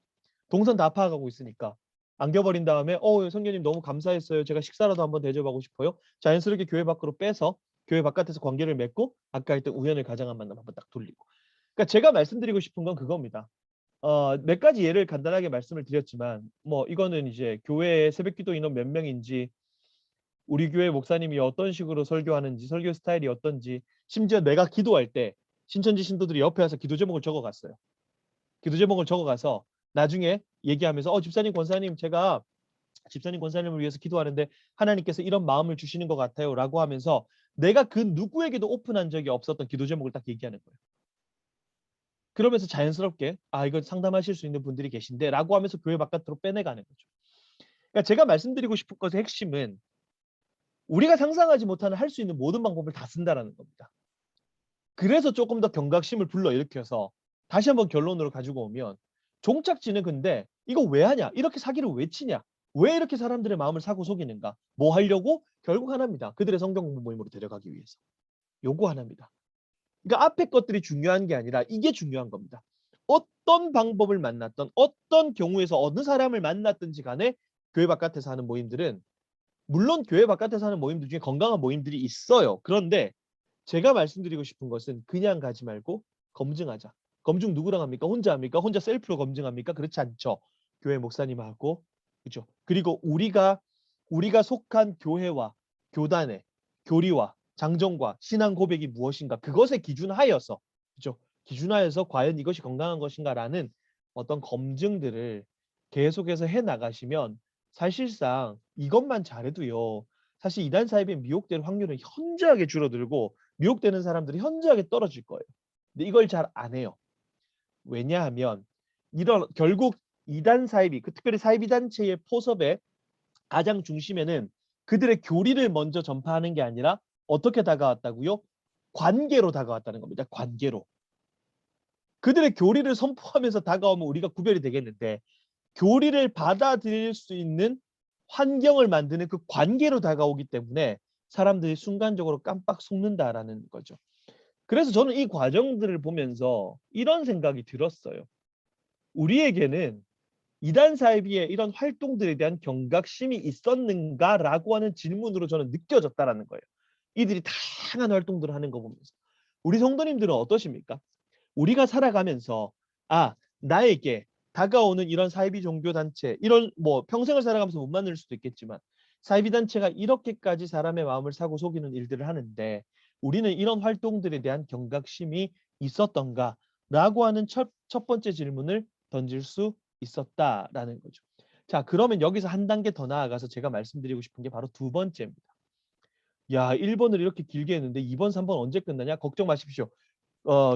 동선 다 파악하고 있으니까 안겨버린 다음에 성녀님 너무 감사했어요. 제가 식사라도 한번 대접하고 싶어요. 자연스럽게 교회 밖으로 빼서 교회 바깥에서 관계를 맺고 아까 했던 우연을 가장한 만남 한번 딱 돌리고. 그러니까 제가 말씀드리고 싶은 건 그겁니다. 몇 가지 예를 간단하게 말씀을 드렸지만 뭐 이거는 이제 교회의 새벽기도 인원 몇 명인지 우리 교회 목사님이 어떤 식으로 설교하는지 설교 스타일이 어떤지 심지어 내가 기도할 때 신천지 신도들이 옆에 와서 기도 제목을 적어갔어요. 기도 제목을 적어가서 나중에 얘기하면서 집사님 권사님 제가 집사님 권사님을 위해서 기도하는데 하나님께서 이런 마음을 주시는 것 같아요 라고 하면서 내가 그 누구에게도 오픈한 적이 없었던 기도 제목을 딱 얘기하는 거예요. 그러면서 자연스럽게 이거 상담하실 수 있는 분들이 계신데 라고 하면서 교회 바깥으로 빼내가는 거죠. 그러니까 제가 말씀드리고 싶은 것의 핵심은 우리가 상상하지 못하는 할 수 있는 모든 방법을 다 쓴다라는 겁니다. 그래서 조금 더 경각심을 불러일으켜서 다시 한번 결론으로 가지고 오면 종착지는 근데 이거 왜 하냐? 이렇게 사기를 왜 치냐? 왜 이렇게 사람들의 마음을 사고 속이는가? 뭐 하려고? 결국 하나입니다. 그들의 성경 공부 모임으로 데려가기 위해서. 요거 하나입니다. 그러니까 앞에 것들이 중요한 게 아니라 이게 중요한 겁니다. 어떤 방법을 만났던 어떤 경우에서 어느 사람을 만났든지 간에 교회 바깥에서 하는 모임들은 물론 교회 바깥에서 하는 모임들 중에 건강한 모임들이 있어요. 그런데 제가 말씀드리고 싶은 것은 그냥 가지 말고 검증하자. 검증 누구랑 합니까? 혼자 합니까? 혼자 셀프로 검증합니까? 그렇지 않죠. 교회 목사님하고 그죠? 그리고 우리가 속한 교회와 교단의 교리와 장정과 신앙 고백이 무엇인가 그것에 기준하여서 그죠? 기준하여서 과연 이것이 건강한 것인가라는 어떤 검증들을 계속해서 해 나가시면 사실상 이것만 잘해도요. 사실 이단 사입에 미혹될 확률은 현저하게 줄어들고 미혹되는 사람들이 현저하게 떨어질 거예요. 근데 이걸 잘 안 해요. 왜냐하면 결국 이단 사입이 특별히 사이비 단체의 포섭의 가장 중심에는 그들의 교리를 먼저 전파하는 게 아니라 어떻게 다가왔다고요? 관계로 다가왔다는 겁니다. 관계로. 그들의 교리를 선포하면서 다가오면 우리가 구별이 되겠는데 교리를 받아들일 수 있는 환경을 만드는 그 관계로 다가오기 때문에 사람들이 순간적으로 깜빡 속는다라는 거죠. 그래서 저는 이 과정들을 보면서 이런 생각이 들었어요. 우리에게는 이단 사이비의 이런 활동들에 대한 경각심이 있었는가라고 하는 질문으로 저는 느껴졌다라는 거예요. 이들이 다양한 활동들을 하는 거 보면서. 우리 성도님들은 어떠십니까? 우리가 살아가면서 나에게 다가오는 이런 사이비 종교 단체 이런 뭐 평생을 살아가면서 못 만날 수도 있겠지만 사이비 단체가 이렇게까지 사람의 마음을 사고 속이는 일들을 하는데 우리는 이런 활동들에 대한 경각심이 있었던가라고 하는 첫 번째 질문을 던질 수 있었다라는 거죠. 자, 그러면 여기서 한 단계 더 나아가서 제가 말씀드리고 싶은 게 바로 두 번째입니다. 야, 1번을 이렇게 길게 했는데 2번, 3번 언제 끝나냐? 걱정 마십시오.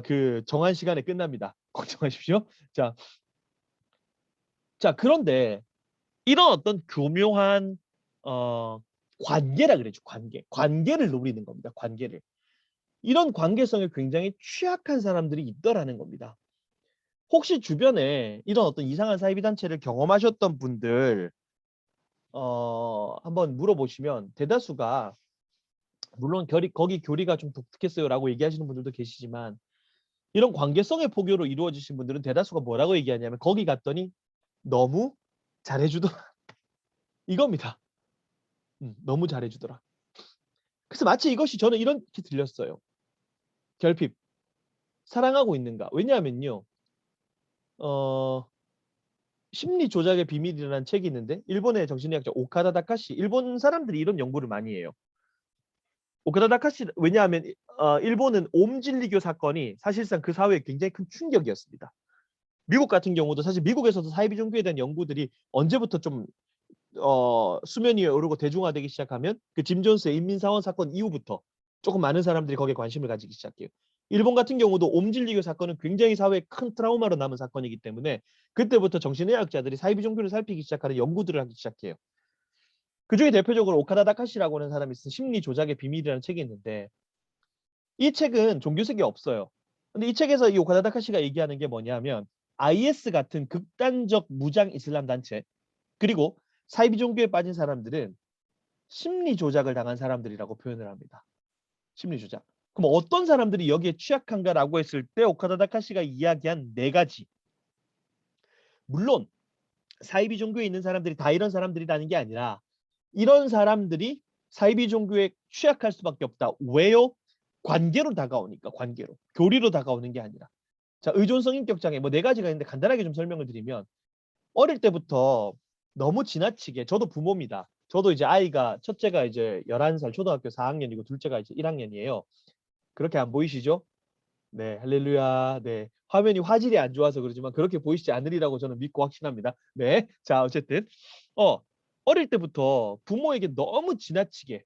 그 정한 시간에 끝납니다. 걱정하십시오. 자, 그런데 이런 어떤 교묘한 관계라 그러죠. 관계를 노리는 겁니다. 관계를. 이런 관계성에 굉장히 취약한 사람들이 있더라는 겁니다. 혹시 주변에 이런 어떤 이상한 사이비 단체를 경험하셨던 분들 한번 물어보시면 대다수가 물론 거기 교리가 좀 독특했어요라고 얘기하시는 분들도 계시지만 이런 관계성의 포교로 이루어지신 분들은 대다수가 뭐라고 얘기하냐면 거기 갔더니 너무 잘해주더라. 이겁니다. 너무 잘해주더라. 그래서 마치 이것이 저는 이렇게 들렸어요. 결핍. 사랑하고 있는가? 왜냐하면요. 심리 조작의 비밀이라는 책이 있는데 일본의 정신의학자 오카다 다카시, 일본 사람들이 이런 연구를 많이 해요. 오카다 다카시, 왜냐하면 일본은 옴진리교 사건이 사실상 그 사회에 굉장히 큰 충격이었습니다. 미국 같은 경우도 사실 미국에서도 사이비 종교에 대한 연구들이 언제부터 좀 수면 위에 오르고 대중화되기 시작하면 그 짐 존스의 인민사원 사건 이후부터 조금 많은 사람들이 거기에 관심을 가지기 시작해요. 일본 같은 경우도 옴진리교 사건은 굉장히 사회에 큰 트라우마로 남은 사건이기 때문에 그때부터 정신의학자들이 사이비 종교를 살피기 시작하는 연구들을 하기 시작해요. 그중에 대표적으로 오카다 다카시라고 하는 사람이 쓴 심리 조작의 비밀이라는 책이 있는데 이 책은 종교색이 없어요. 근데 이 책에서 이 오카다 다카시가 얘기하는 게 뭐냐면 IS 같은 극단적 무장 이슬람 단체 그리고 사이비 종교에 빠진 사람들은 심리 조작을 당한 사람들이라고 표현을 합니다. 심리 조작. 그럼 어떤 사람들이 여기에 취약한가라고 했을 때 오카다 다카시가 이야기한 4가지. 물론 사이비 종교에 있는 사람들이 다 이런 사람들이라는 게 아니라 이런 사람들이 사이비 종교에 취약할 수밖에 없다. 왜요? 관계로 다가오니까. 관계로. 교리로 다가오는 게 아니라. 자, 의존성 인격 장애 뭐 4가지가 있는데 간단하게 좀 설명을 드리면 어릴 때부터 너무 지나치게 저도 부모입니다. 저도 이제 아이가 첫째가 이제 11살 초등학교 4학년이고 둘째가 이제 1학년이에요. 그렇게 안 보이시죠? 네, 할렐루야. 네. 화면이 화질이 안 좋아서 그러지만 그렇게 보이시지 않으리라고 저는 믿고 확신합니다. 네. 자, 어쨌든 어릴 때부터 부모에게 너무 지나치게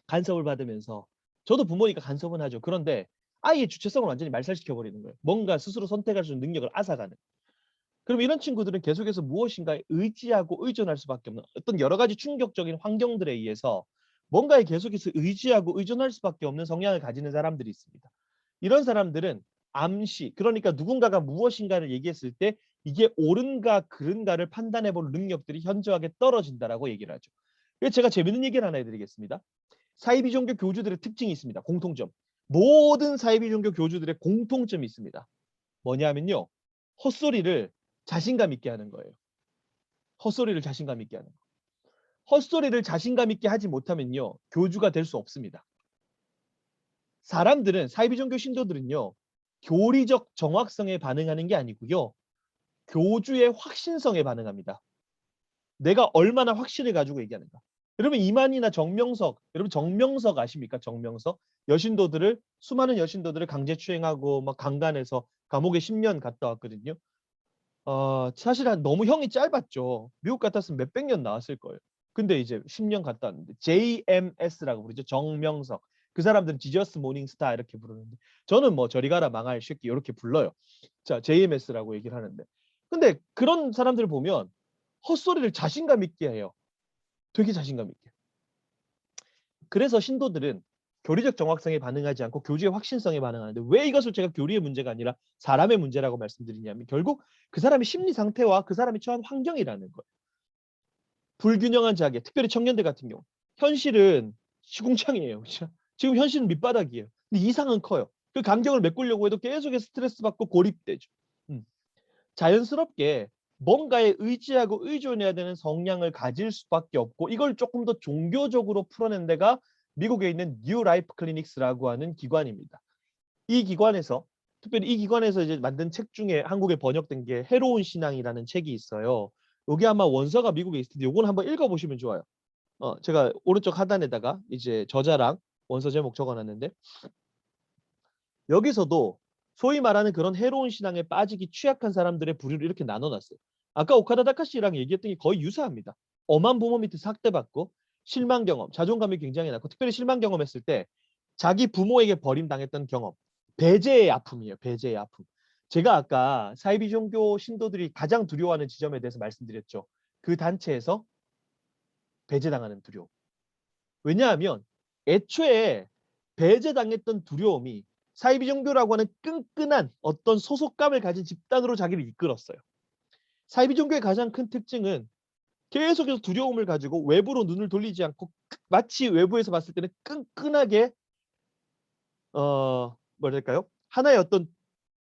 간섭을 받으면서 저도 부모니까 간섭은 하죠. 그런데 아이의 주체성을 완전히 말살시켜 버리는 거예요. 뭔가 스스로 선택할 수 있는 능력을 앗아가는. 그럼 이런 친구들은 계속해서 무엇인가에 의지하고 의존할 수밖에 없는 어떤 여러 가지 충격적인 환경들에 의해서 뭔가에 계속해서 의지하고 의존할 수밖에 없는 성향을 가지는 사람들이 있습니다. 이런 사람들은 암시, 그러니까 누군가가 무엇인가를 얘기했을 때 이게 옳은가 그른가를 판단해 볼 능력들이 현저하게 떨어진다라고 얘기를 하죠. 그래서 제가 재밌는 얘기를 하나 해드리겠습니다. 사이비 종교 교주들의 특징이 있습니다. 공통점. 모든 사이비 종교 교주들의 공통점이 있습니다. 뭐냐면요. 헛소리를 자신감 있게 하는 거예요. 헛소리를 자신감 있게 하는 거. 헛소리를 자신감 있게 하지 못하면요. 교주가 될 수 없습니다. 사람들은 사이비 종교 신도들은요. 교리적 정확성에 반응하는 게 아니고요. 교주의 확신성에 반응합니다. 내가 얼마나 확신을 가지고 얘기하는가. 여러분 이만희나 정명석, 여러분 정명석 아십니까? 정명석. 수많은 여신도들을 강제추행하고 막 강간해서 감옥에 10년 갔다 왔거든요. 사실 너무 형이 짧았죠. 미국 같았으면 몇백 년 나왔을 거예요. 근데 이제 10년 갔다 왔는데 JMS라고 부르죠. 정명석. 그 사람들은 지저스 모닝스타 이렇게 부르는데 저는 뭐 저리 가라 망할 새끼 이렇게 불러요. 자, JMS라고 얘기를 하는데. 근데 그런 사람들을 보면 헛소리를 자신감 있게 해요. 되게 자신감 있게. 그래서 신도들은 교리적 정확성에 반응하지 않고 교주의 확신성에 반응하는데 왜 이것을 제가 교리의 문제가 아니라 사람의 문제라고 말씀드리냐면 결국 그 사람의 심리 상태와 그 사람이 처한 환경이라는 거예요. 불균형한 자기, 특별히 청년들 같은 경우. 현실은 시궁창이에요. 그렇죠? 지금 현실은 밑바닥이에요. 근데 이상은 커요. 그 감정을 메꾸려고 해도 계속해서 스트레스 받고 고립되죠. 자연스럽게 뭔가에 의지하고 의존해야 되는 성향을 가질 수밖에 없고 이걸 조금 더 종교적으로 풀어낸 데가 미국에 있는 뉴 라이프 클리닉스라고 하는 기관입니다. 이 기관에서 특별히 이 기관에서 이제 만든 책 중에 한국에 번역된 게 해로운 신앙이라는 책이 있어요. 여기 아마 원서가 미국에 있을 텐데 이건 한번 읽어보시면 좋아요. 제가 오른쪽 하단에다가 이제 저자랑 원서 제목 적어놨는데 여기서도 소위 말하는 그런 해로운 신앙에 빠지기 취약한 사람들의 부류를 이렇게 나눠놨어요. 아까 오카다 다카시랑 얘기했던 게 거의 유사합니다. 엄한 부모 밑에서 학대받고 실망 경험, 자존감이 굉장히 낮고 특별히 실망 경험했을 때 자기 부모에게 버림당했던 경험, 배제의 아픔이에요. 배제의 아픔. 제가 아까 사이비 종교 신도들이 가장 두려워하는 지점에 대해서 말씀드렸죠. 그 단체에서 배제당하는 두려움. 왜냐하면 애초에 배제당했던 두려움이 사이비 종교라고 하는 끈끈한 어떤 소속감을 가진 집단으로 자기를 이끌었어요. 사이비 종교의 가장 큰 특징은 계속해서 두려움을 가지고 외부로 눈을 돌리지 않고 마치 외부에서 봤을 때는 끈끈하게 뭐랄까요? 하나의 어떤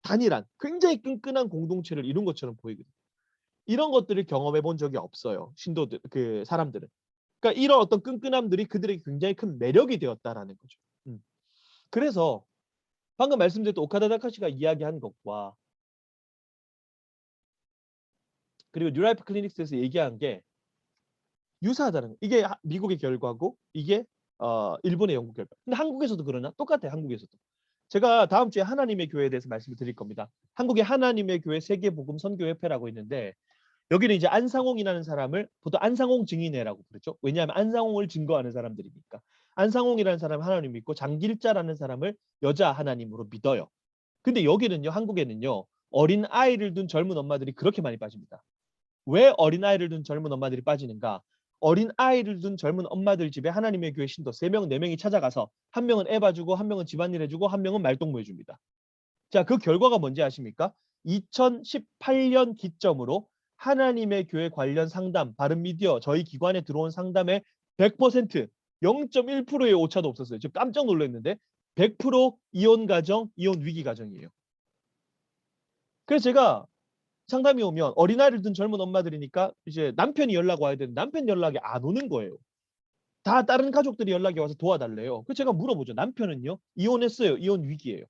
단일한 굉장히 끈끈한 공동체를 이룬 것처럼 보이거든요. 이런 것들을 경험해 본 적이 없어요. 신도들 그 사람들은. 그러니까 이런 어떤 끈끈함들이 그들에게 굉장히 큰 매력이 되었다라는 거죠. 그래서 방금 말씀드렸던 오카다 다카시가 이야기한 것과 그리고 뉴라이프 클리닉스에서 얘기한 게 유사하다는 거. 이게 미국의 결과고 이게 일본의 연구 결과. 근데 한국에서도 그러나? 똑같아요. 한국에서도. 제가 다음 주에 하나님의 교회에 대해서 말씀을 드릴 겁니다. 한국의 하나님의 교회 세계복음 선교협회라고 있는데 여기는 이제 안상홍이라는 사람을 보통 안상홍 증인회라고 부르죠. 왜냐하면 안상홍을 증거하는 사람들이니까. 안상홍이라는 사람을 하나님 믿고 장길자라는 사람을 여자 하나님으로 믿어요. 근데 여기는요, 한국에는요, 어린 아이를 둔 젊은 엄마들이 그렇게 많이 빠집니다. 왜 어린 아이를 둔 젊은 엄마들이 빠지는가? 어린 아이를 둔 젊은 엄마들 집에 하나님의 교회 신도 3명, 4명이 찾아가서 한 명은 애 봐주고 한 명은 집안일 해주고 한 명은 말동무 해줍니다. 자, 그 결과가 뭔지 아십니까? 2018년 기점으로 하나님의 교회 관련 상담, 바른미디어 저희 기관에 들어온 상담의 100%, 0.1%의 오차도 없었어요. 저 깜짝 놀랐는데 100% 이혼 가정, 이혼 위기 가정이에요. 그래서 제가 상담이 오면 어린아이를 둔 젊은 엄마들이니까 이제 남편이 연락 와야 되는데 남편 연락이 안 오는 거예요. 다 다른 가족들이 연락이 와서 도와달래요. 그래서 제가 물어보죠. 남편은요? 이혼했어요. 이혼 위기예요.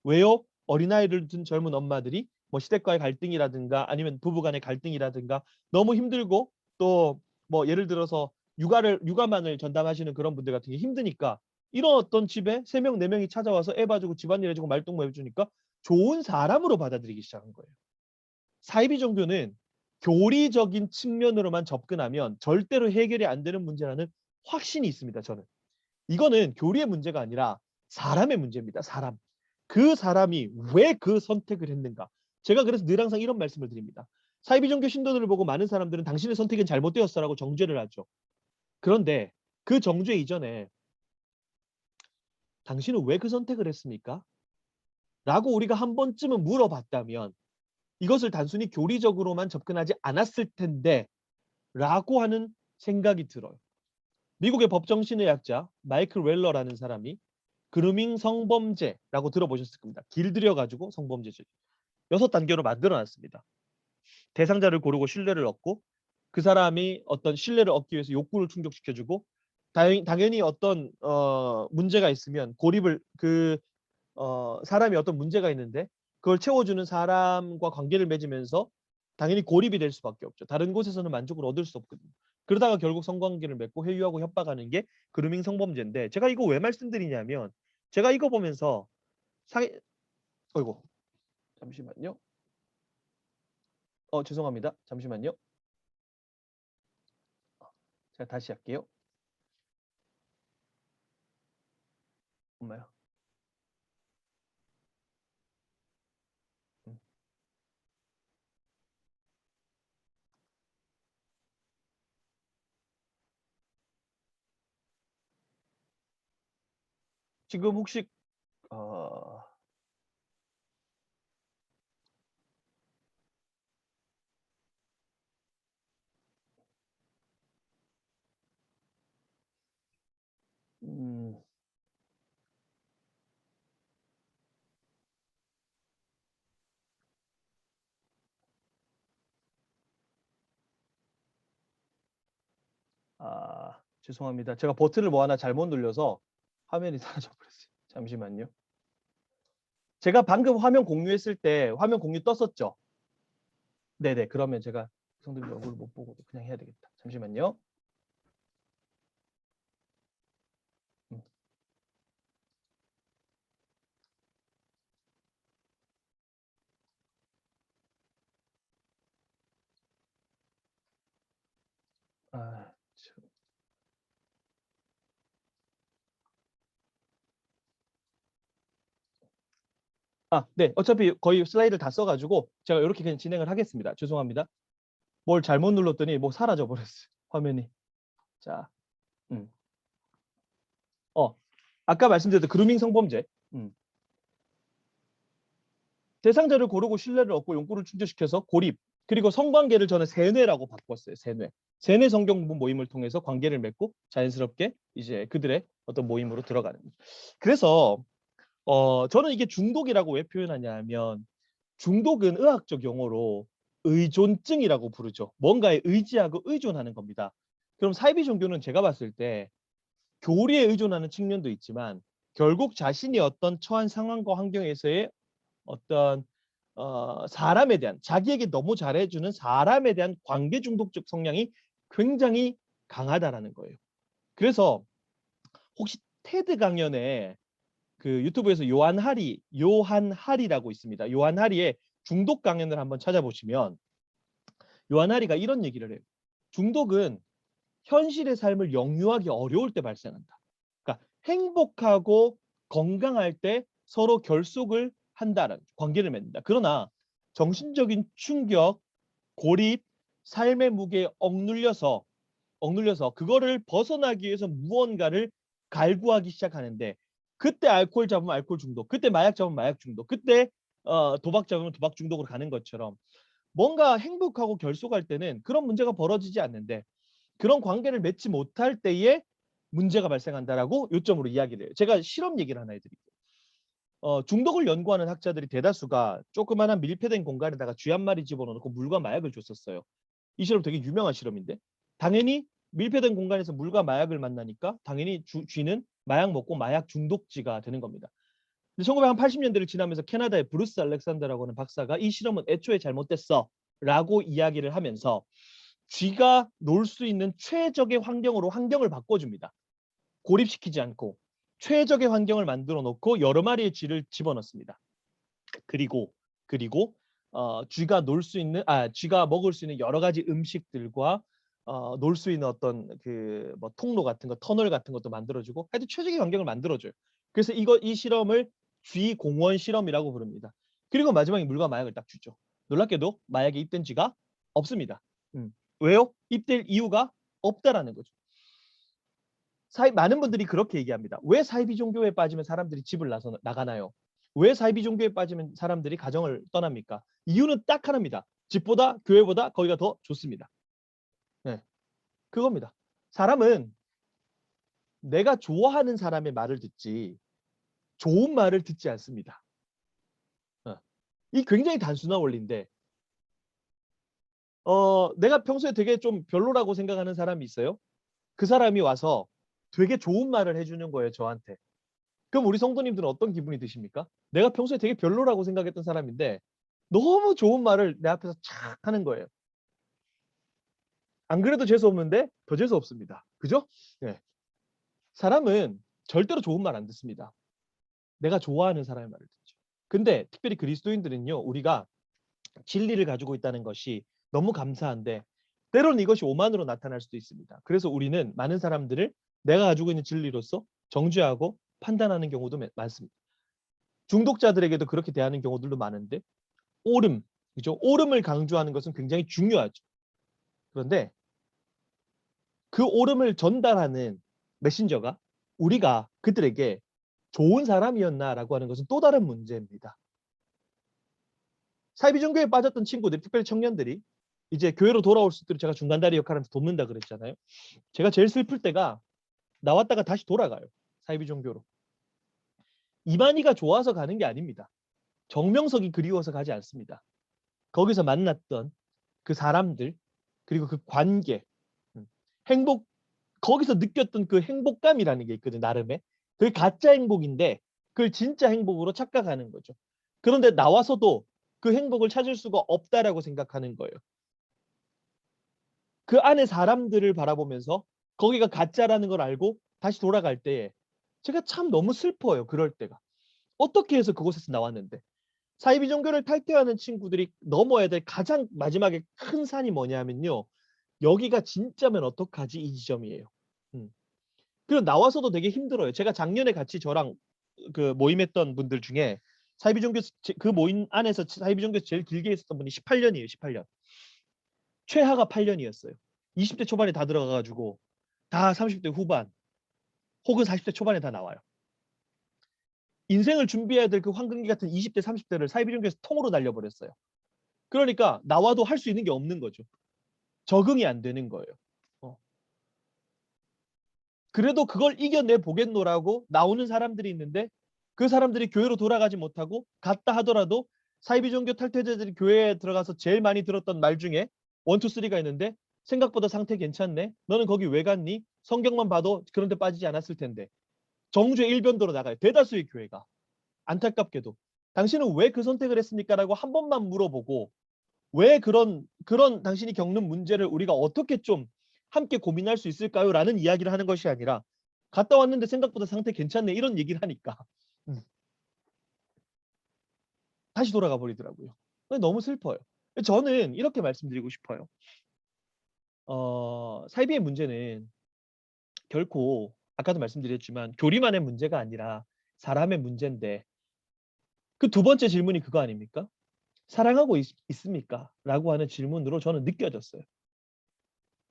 왜요? 어린아이를 둔 젊은 엄마들이 뭐 시댁과의 갈등이라든가 아니면 부부간의 갈등이라든가 너무 힘들고 또 뭐 예를 들어서 육아만을 전담하시는 그런 분들 같은 게 힘드니까 이런 어떤 집에 3명, 4명이 찾아와서 애 봐주고 집안일 해주고 말동무 해주니까 좋은 사람으로 받아들이기 시작한 거예요. 사이비 종교는 교리적인 측면으로만 접근하면 절대로 해결이 안 되는 문제라는 확신이 있습니다. 저는. 이거는 교리의 문제가 아니라 사람의 문제입니다. 사람. 그 사람이 왜 그 선택을 했는가. 제가 그래서 늘 항상 이런 말씀을 드립니다. 사이비 종교 신도들을 보고 많은 사람들은 당신의 선택은 잘못되었어라고 정죄를 하죠. 그런데 그 정죄 이전에 당신은 왜 그 선택을 했습니까? 라고 우리가 한 번쯤은 물어봤다면 이것을 단순히 교리적으로만 접근하지 않았을 텐데 라고 하는 생각이 들어요. 미국의 법정신의학자 마이클 웰러라는 사람이 그루밍 성범죄라고 들어보셨을 겁니다. 길들여가지고 성범죄죠. 6단계로 만들어놨습니다. 대상자를 고르고 신뢰를 얻고 그 사람이 어떤 신뢰를 얻기 위해서 욕구를 충족시켜주고 당연히 어떤 문제가 있으면 고립을 사람이 어떤 문제가 있는데 그걸 채워주는 사람과 관계를 맺으면서 당연히 고립이 될 수밖에 없죠. 다른 곳에서는 만족을 얻을 수 없거든요. 그러다가 결국 성관계를 맺고 회유하고 협박하는 게 그루밍 성범죄인데 제가 이거 왜 말씀드리냐면 제가 이거 보면서 어이구 잠시만요. 죄송합니다. 잠시만요. 제가 다시 할게요. 엄마야. 지금 혹시 어... 음... 죄송합니다. 제가 버튼을 뭐 하나 잘못 눌려서 화면이 사라져 버렸어요. 잠시만요. 제가 방금 화면 공유했을 때 화면 공유 떴었죠? 네네. 그러면 제가 성도님 얼굴 못 보고 그냥 해야 되겠다. 잠시만요. 참. 네. 어차피 거의 슬라이드를 다 써가지고 제가 이렇게 그냥 진행을 하겠습니다. 죄송합니다. 뭘 잘못 눌렀더니 뭐 사라져 버렸어요. 화면이. 자, 아까 말씀드렸던 그루밍 성범죄. 대상자를 고르고 신뢰를 얻고 욕구를 충족시켜서 고립, 그리고 성관계를 저는 세뇌라고 바꿨어요. 세뇌. 세뇌 성경부 모임을 통해서 관계를 맺고 자연스럽게 이제 그들의 어떤 모임으로 들어가는 거죠. 그래서 저는 이게 중독이라고 왜 표현하냐면, 중독은 의학적 용어로 의존증이라고 부르죠. 뭔가에 의지하고 의존하는 겁니다. 그럼 사이비 종교는 제가 봤을 때 교리에 의존하는 측면도 있지만 결국 자신이 어떤 처한 상황과 환경에서의 어떤 사람에 대한, 자기에게 너무 잘해주는 사람에 대한 관계 중독적 성향이 굉장히 강하다라는 거예요. 그래서 혹시 테드 강연에 그 유튜브에서 요한하리라고 있습니다. 요한하리의 중독 강연을 한번 찾아보시면 요한하리가 이런 얘기를 해요. 중독은 현실의 삶을 영유하기 어려울 때 발생한다. 그러니까 행복하고 건강할 때 서로 결속을 한다는, 관계를 맺는다. 그러나 정신적인 충격, 고립, 삶의 무게에 억눌려서 그거를 벗어나기 위해서 무언가를 갈구하기 시작하는데, 그때 알코올 잡으면 알코올 중독, 그때 마약 잡으면 마약 중독, 그때 도박 잡으면 도박 중독으로 가는 것처럼 뭔가 행복하고 결속할 때는 그런 문제가 벌어지지 않는데 그런 관계를 맺지 못할 때에 문제가 발생한다라고 요점으로 이야기를 해요. 제가 실험 얘기를 하나 해드릴게요. 중독을 연구하는 학자들이 대다수가 조그마한 밀폐된 공간에다가 쥐 한 마리 집어넣고 물과 마약을 줬었어요. 이 실험 되게 유명한 실험인데, 당연히 밀폐된 공간에서 물과 마약을 만나니까 당연히 쥐는 마약 먹고 마약 중독지가 되는 겁니다. 근데 1980년대를 지나면서 캐나다의 브루스 알렉산더라고 하는 박사가 이 실험은 애초에 잘못됐어 라고 이야기를 하면서 쥐가 놀 수 있는 최적의 환경으로 환경을 바꿔줍니다. 고립시키지 않고 최적의 환경을 만들어 놓고 여러 마리의 쥐를 집어넣습니다. 그리고 쥐가 쥐가 먹을 수 있는 여러 가지 음식들과 놀 수 있는 어떤 그 뭐 통로 같은 거, 터널 같은 것도 만들어주고 하여튼 최적의 환경을 만들어줘요. 그래서 이 실험을 쥐 공원 실험이라고 부릅니다. 그리고 마지막에 물과 마약을 딱 주죠. 놀랍게도 마약에 입된 쥐가 없습니다. 왜요? 입될 이유가 없다라는 거죠. 많은 분들이 그렇게 얘기합니다. 왜 사이비 종교에 빠지면 사람들이 집을 나가나요? 왜 사이비 종교에 빠지면 사람들이 가정을 떠납니까? 이유는 딱 하나입니다. 집보다 교회보다 거기가 더 좋습니다. 네, 그겁니다. 사람은 내가 좋아하는 사람의 말을 듣지 좋은 말을 듣지 않습니다. 이 굉장히 단순한 원리인데, 내가 평소에 되게 좀 별로라고 생각하는 사람이 있어요. 그 사람이 와서 되게 좋은 말을 해주는 거예요, 저한테. 그럼 우리 성도님들은 어떤 기분이 드십니까? 내가 평소에 되게 별로라고 생각했던 사람인데 너무 좋은 말을 내 앞에서 착 하는 거예요. 안 그래도 재수없는데 더 재수없습니다. 그죠? 네. 사람은 절대로 좋은 말 안 듣습니다. 내가 좋아하는 사람의 말을 듣죠. 근데 특별히 그리스도인들은요, 우리가 진리를 가지고 있다는 것이 너무 감사한데 때로는 이것이 오만으로 나타날 수도 있습니다. 그래서 우리는 많은 사람들을 내가 가지고 있는 진리로서 정죄하고 판단하는 경우도 많습니다. 중독자들에게도 그렇게 대하는 경우들도 많은데, 옳음, 그죠? 옳음을 강조하는 것은 굉장히 중요하죠. 그런데 그 옳음을 전달하는 메신저가 우리가 그들에게 좋은 사람이었나라고 하는 것은 또 다른 문제입니다. 사이비 종교에 빠졌던 친구들, 특별히 청년들이 이제 교회로 돌아올 수 있도록 제가 중간다리 역할을 돕는다 그랬잖아요. 제가 제일 슬플 때가 나왔다가 다시 돌아가요. 사이비 종교로. 이만희가 좋아서 가는 게 아닙니다. 정명석이 그리워서 가지 않습니다. 거기서 만났던 그 사람들, 그리고 그 관계, 행복, 거기서 느꼈던 그 행복감이라는 게 있거든요. 나름의. 그게 가짜 행복인데 그걸 진짜 행복으로 착각하는 거죠. 그런데 나와서도 그 행복을 찾을 수가 없다라고 생각하는 거예요. 그 안에 사람들을 바라보면서 거기가 가짜라는 걸 알고 다시 돌아갈 때에 제가 참 너무 슬퍼요. 그럴 때가. 어떻게 해서 그곳에서 나왔는데. 사이비 종교를 탈퇴하는 친구들이 넘어야 될 가장 마지막에 큰 산이 뭐냐면요. 여기가 진짜면 어떡하지? 이 지점이에요. 그리고 나와서도 되게 힘들어요. 제가 작년에 같이 저랑 그 모임했던 분들 중에 사이비 종교 그 모임 안에서 사이비 종교에서 제일 길게 있었던 분이 18년이에요. 18년. 최하가 8년이었어요. 20대 초반에 다 들어가가지고 다 30대 후반 혹은 40대 초반에 다 나와요. 인생을 준비해야 될 그 황금기 같은 20대 30대를 사이비 종교에서 통으로 날려버렸어요. 그러니까 나와도 할 수 있는 게 없는 거죠. 적응이 안 되는 거예요. 그래도 그걸 이겨내 보겠노라고 나오는 사람들이 있는데 그 사람들이 교회로 돌아가지 못하고 갔다 하더라도 사이비 종교 탈퇴자들이 교회에 들어가서 제일 많이 들었던 말 중에 1, 2, 3가 있는데 생각보다 상태 괜찮네. 너는 거기 왜 갔니? 성경만 봐도 그런 데 빠지지 않았을 텐데. 정죄 일변도로 나가요. 대다수의 교회가. 안타깝게도. 당신은 왜 그 선택을 했습니까? 라고 한 번만 물어보고 왜 그런 당신이 겪는 문제를 우리가 어떻게 좀 함께 고민할 수 있을까요? 라는 이야기를 하는 것이 아니라 갔다 왔는데 생각보다 상태 괜찮네 이런 얘기를 하니까 다시 돌아가 버리더라고요. 너무 슬퍼요. 저는 이렇게 말씀드리고 싶어요. 사이비의 문제는 결코 아까도 말씀드렸지만 교리만의 문제가 아니라 사람의 문제인데 그 두 번째 질문이 그거 아닙니까? 사랑하고 있습니까? 라고 하는 질문으로 저는 느껴졌어요.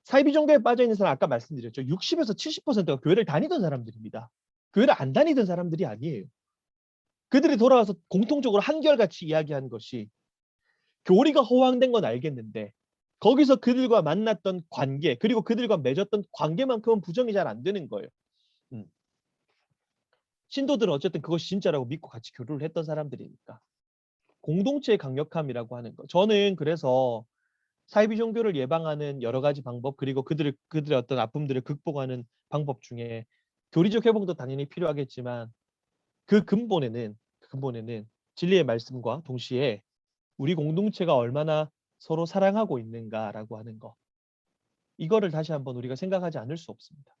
사이비 종교에 빠져 있는 사람 아까 말씀드렸죠. 60에서 70%가 교회를 다니던 사람들입니다. 교회를 안 다니던 사람들이 아니에요. 그들이 돌아와서 공통적으로 한결같이 이야기하는 것이 교리가 허황된 건 알겠는데 거기서 그들과 만났던 관계 그리고 그들과 맺었던 관계만큼은 부정이 잘 안 되는 거예요. 신도들은 어쨌든 그것이 진짜라고 믿고 같이 교류를 했던 사람들이니까. 공동체의 강력함이라고 하는 거. 저는 그래서 사이비 종교를 예방하는 여러 가지 방법 그리고 그들의 어떤 아픔들을 극복하는 방법 중에 교리적 회복도 당연히 필요하겠지만 그 근본에는 진리의 말씀과 동시에 우리 공동체가 얼마나 서로 사랑하고 있는가라고 하는 거. 이거를 다시 한번 우리가 생각하지 않을 수 없습니다.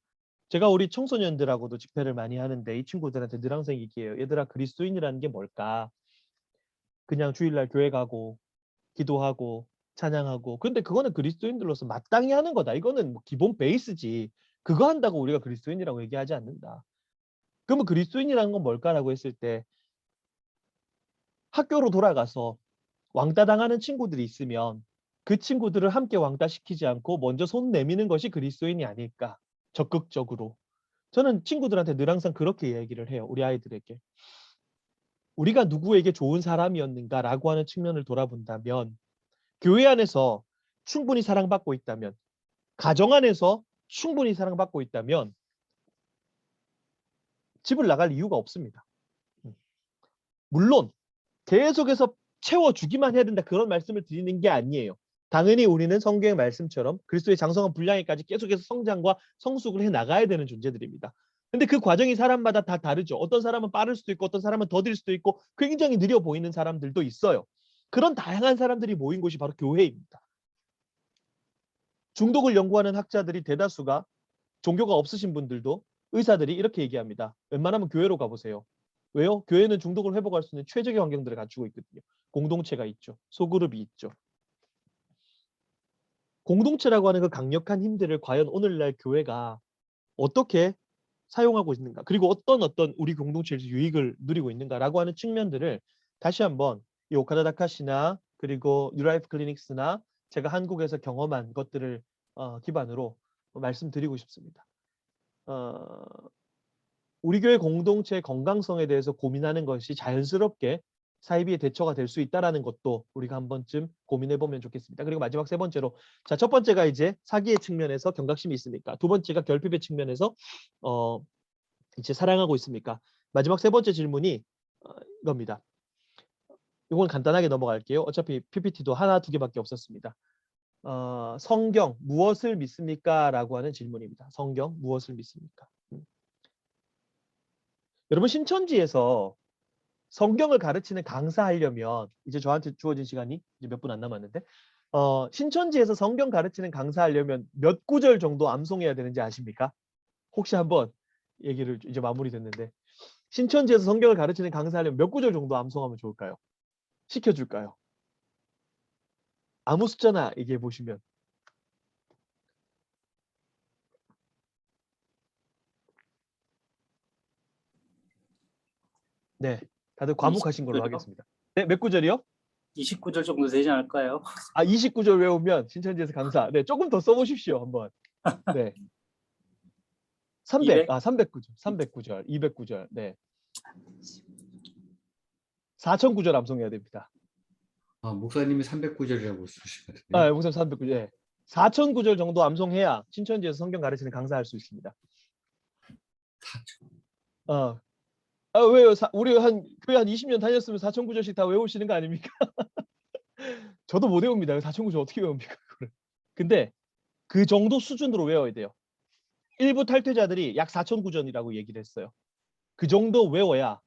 제가 우리 청소년들하고도 집회를 많이 하는데 이 친구들한테 늘 항상 얘기해요. 얘들아 그리스도인이라는 게 뭘까? 그냥 주일날 교회 가고 기도하고 찬양하고 근데 그거는 그리스도인들로서 마땅히 하는 거다. 이거는 뭐 기본 베이스지. 그거 한다고 우리가 그리스도인이라고 얘기하지 않는다. 그러면 그리스도인이라는 건 뭘까라고 했을 때 학교로 돌아가서 왕따 당하는 친구들이 있으면 그 친구들을 함께 왕따시키지 않고 먼저 손 내미는 것이 그리스도인이 아닐까. 적극적으로. 저는 친구들한테 늘 항상 그렇게 얘기를 해요. 우리 아이들에게. 우리가 누구에게 좋은 사람이었는가라고 하는 측면을 돌아본다면 교회 안에서 충분히 사랑받고 있다면 가정 안에서 충분히 사랑받고 있다면 집을 나갈 이유가 없습니다. 물론 계속해서 채워주기만 해야 된다 그런 말씀을 드리는 게 아니에요. 당연히 우리는 성경의 말씀처럼 그리스도의 장성한 분량에까지 계속해서 성장과 성숙을 해나가야 되는 존재들입니다. 근데 그 과정이 사람마다 다 다르죠. 어떤 사람은 빠를 수도 있고 어떤 사람은 더딜 수도 있고 굉장히 느려 보이는 사람들도 있어요. 그런 다양한 사람들이 모인 곳이 바로 교회입니다. 중독을 연구하는 학자들이 대다수가 종교가 없으신 분들도 의사들이 이렇게 얘기합니다. 웬만하면 교회로 가보세요. 왜요? 교회는 중독을 회복할 수 있는 최적의 환경들을 갖추고 있거든요. 공동체가 있죠. 소그룹이 있죠. 공동체라고 하는 그 강력한 힘들을 과연 오늘날 교회가 어떻게 사용하고 있는가 그리고 어떤 우리 공동체에서 유익을 누리고 있는가라고 하는 측면들을 다시 한번 이 오카다 다카시나 그리고 뉴라이프 클리닉스나 제가 한국에서 경험한 것들을 기반으로 말씀드리고 싶습니다. 우리 교회 공동체의 건강성에 대해서 고민하는 것이 자연스럽게 사이비의 대처가 될 수 있다는 것도 우리가 한 번쯤 고민해 보면 좋겠습니다. 그리고 마지막 세 번째로 첫 번째가 이제 사기의 측면에서 경각심이 있습니까? 두 번째가 결핍의 측면에서 이제 사랑하고 있습니까? 마지막 세 번째 질문이 이겁니다. 이건 간단하게 넘어갈게요. 어차피 PPT도 하나 두 개밖에 없었습니다. 성경 무엇을 믿습니까? 라고 하는 질문입니다. 성경 무엇을 믿습니까? 여러분 신천지에서 성경을 가르치는 강사하려면 이제 저한테 주어진 시간이 이제 몇 분 안 남았는데 신천지에서 성경 가르치는 강사하려면 몇 구절 정도 암송해야 되는지 아십니까? 혹시 한번 얘기를 이제 마무리됐는데 신천지에서 성경을 가르치는 강사하려면 몇 구절 정도 암송하면 좋을까요? 시켜줄까요? 아무 숫자나 얘기해 보시면. 네. 다들 과묵하신 걸로 29절이요? 하겠습니다. 네, 몇 구절이요? 29절 정도 되지 않을까요? 아, 29절 외우면 신천지에서 강사. 네, 조금 더 써보십시오, 한번. 네. 300, 200? 309절, 309절, 209절. 네. 4009절 암송해야 됩니다. 목사님이 309절이라고 쓰시거든요. 목사님 309절. 네. 4009절 정도 암송해야 신천지에서 성경 가르치는 강사할 수 있습니다. 왜요? 우리 교회 한 20년 다녔으면 4009절씩 다 외우시는 거 아닙니까? 저도 못 외웁니다. 4009절 어떻게 외웁니까? 그걸. 근데 그 정도 수준으로 외워야 돼요. 일부 탈퇴자들이 약 4009전이라고 얘기를 했어요. 그 정도 외워야.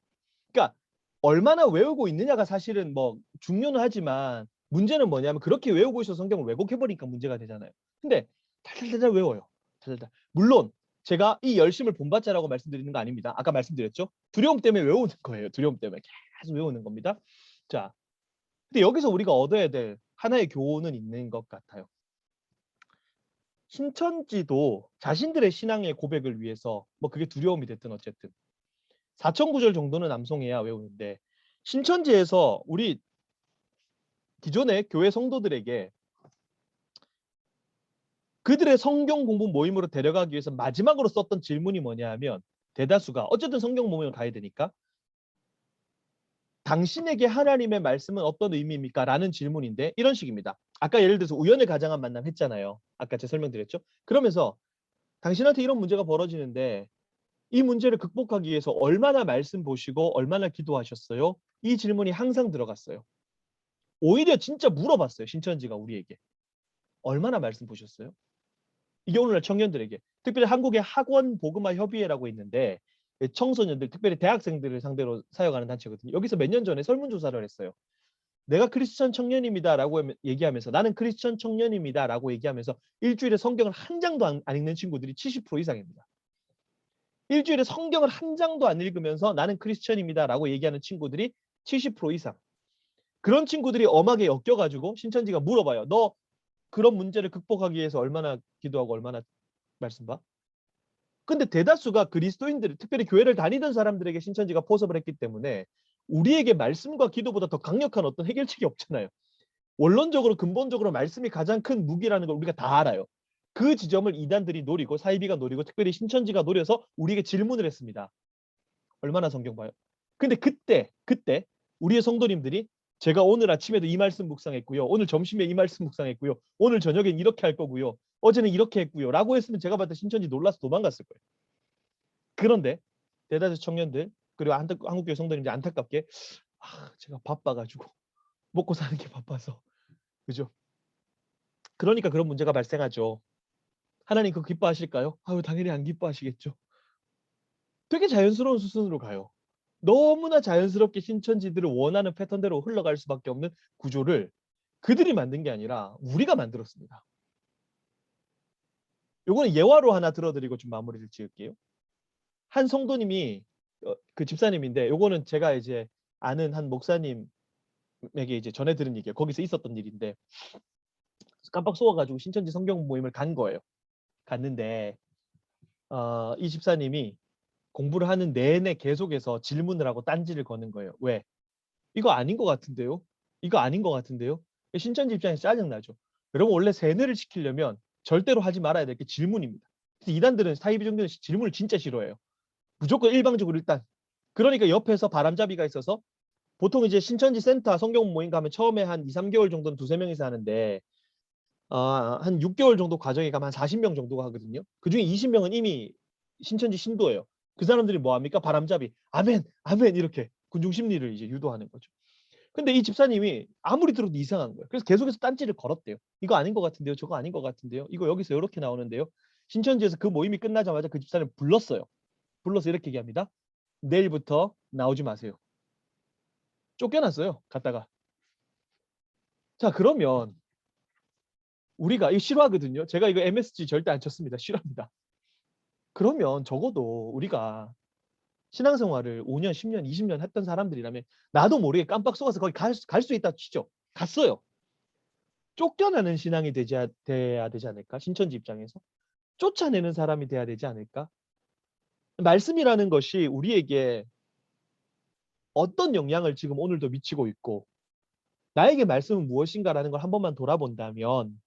그러니까 얼마나 외우고 있느냐가 사실은 뭐 중요는 하지만 문제는 뭐냐면 그렇게 외우고 있어서 성경을 왜곡해버리니까 문제가 되잖아요. 근데 달달달 외워요. 달달달. 물론 제가 이 열심을 본받자라고 말씀드리는 거 아닙니다. 아까 말씀드렸죠. 두려움 때문에 외우는 거예요. 두려움 때문에 계속 외우는 겁니다. 자, 근데 여기서 우리가 얻어야 될 하나의 교훈은 있는 것 같아요. 신천지도 자신들의 신앙의 고백을 위해서 뭐 그게 두려움이 됐든 어쨌든 4009절 정도는 암송해야 외우는데 신천지에서 우리 기존의 교회 성도들에게 그들의 성경 공부 모임으로 데려가기 위해서 마지막으로 썼던 질문이 뭐냐 하면 대다수가 어쨌든 성경 모임을 가야 되니까 당신에게 하나님의 말씀은 어떤 의미입니까? 라는 질문인데 이런 식입니다. 아까 예를 들어서 우연을 가장한 만남 했잖아요. 아까 제가 설명드렸죠. 그러면서 당신한테 이런 문제가 벌어지는데 이 문제를 극복하기 위해서 얼마나 말씀 보시고 얼마나 기도하셨어요? 이 질문이 항상 들어갔어요. 오히려 진짜 물어봤어요. 신천지가 우리에게. 얼마나 말씀 보셨어요? 이게 오늘날 청년들에게 특별히 한국의 학원 복음화 협의회라고 있는데 청소년들 특별히 대학생들을 상대로 사역하는 단체거든요. 여기서 몇 년 전에 설문조사를 했어요. 내가 크리스천 청년입니다 라고 얘기하면서 나는 크리스천 청년입니다 라고 얘기하면서 일주일에 성경을 한 장도 안 읽는 친구들이 70% 이상입니다. 일주일에 성경을 한 장도 안 읽으면서 나는 크리스천입니다 라고 얘기하는 친구들이 70% 이상. 그런 친구들이 엄하게 엮여가지고 신천지가 물어봐요. 너 그런 문제를 극복하기 위해서 얼마나 기도하고 얼마나 말씀 봐? 근데 대다수가 그리스도인들, 특별히 교회를 다니던 사람들에게 신천지가 포섭을 했기 때문에 우리에게 말씀과 기도보다 더 강력한 어떤 해결책이 없잖아요. 원론적으로 근본적으로 말씀이 가장 큰 무기라는 걸 우리가 다 알아요. 그 지점을 이단들이 노리고 사이비가 노리고 특별히 신천지가 노려서 우리에게 질문을 했습니다. 얼마나 성경 봐요? 근데 그때 우리의 성도님들이 제가 오늘 아침에도 이 말씀 묵상했고요. 오늘 점심에 이 말씀 묵상했고요. 오늘 저녁엔 이렇게 할 거고요. 어제는 이렇게 했고요. 라고 했으면 제가 봤을 때 신천지 놀라서 도망갔을 거예요. 그런데 대다수 청년들 그리고 한국교회 성도님들 안타깝게 제가 바빠가지고 먹고 사는 게 바빠서 그죠? 그러니까 그런 문제가 발생하죠. 하나님 그거 기뻐하실까요? 당연히 안 기뻐하시겠죠. 되게 자연스러운 수순으로 가요. 너무나 자연스럽게 신천지들을 원하는 패턴대로 흘러갈 수밖에 없는 구조를 그들이 만든 게 아니라 우리가 만들었습니다. 요거는 예화로 하나 들어드리고 좀 마무리를 지을게요. 한 성도님이 그 집사님인데 요거는 제가 이제 아는 한 목사님에게 이제 전해 들은 얘기예요. 거기서 있었던 일인데 깜빡 속아가지고 신천지 성경 모임을 간 거예요. 갔는데 이 집사님이 공부를 하는 내내 계속해서 질문을 하고 딴지를 거는 거예요. 왜? 이거 아닌 것 같은데요? 이거 아닌 것 같은데요? 신천지 입장에서 짜증나죠. 여러분 원래 세뇌를 시키려면 절대로 하지 말아야 될 게 질문입니다. 그래서 이단들은 사이비 종교는 질문을 진짜 싫어해요. 무조건 일방적으로 일단. 그러니까 옆에서 바람잡이가 있어서 보통 이제 신천지 센터 성경 모임 가면 처음에 한 2, 3개월 정도는 2, 3명이서 하는데 한 6개월 정도 과정에 가면 한 40명 정도가 하거든요. 그중에 20명은 이미 신천지 신도예요. 그 사람들이 뭐 합니까? 바람잡이. 아멘, 아멘 이렇게 군중 심리를 이제 유도하는 거죠. 근데 이 집사님이 아무리 들어도 이상한 거예요. 그래서 계속해서 딴지를 걸었대요. 이거 아닌 것 같은데요. 저거 아닌 것 같은데요. 이거 여기서 이렇게 나오는데요. 신천지에서 그 모임이 끝나자마자 그 집사님 불렀어요. 불러서 이렇게 얘기합니다. 내일부터 나오지 마세요. 쫓겨났어요. 갔다가. 자, 그러면 우리가 이거 싫어하거든요. 제가 이거 MSG 절대 안 쳤습니다. 싫어합니다. 그러면 적어도 우리가 신앙생활을 5년, 10년, 20년 했던 사람들이라면 나도 모르게 깜빡 속아서 거기 갈 수 있다 치죠. 갔어요. 쫓겨나는 신앙이 돼야 되지 않을까? 신천지 입장에서. 쫓아내는 사람이 돼야 되지 않을까? 말씀이라는 것이 우리에게 어떤 영향을 지금 오늘도 미치고 있고 나에게 말씀은 무엇인가라는 걸 한 번만 돌아본다면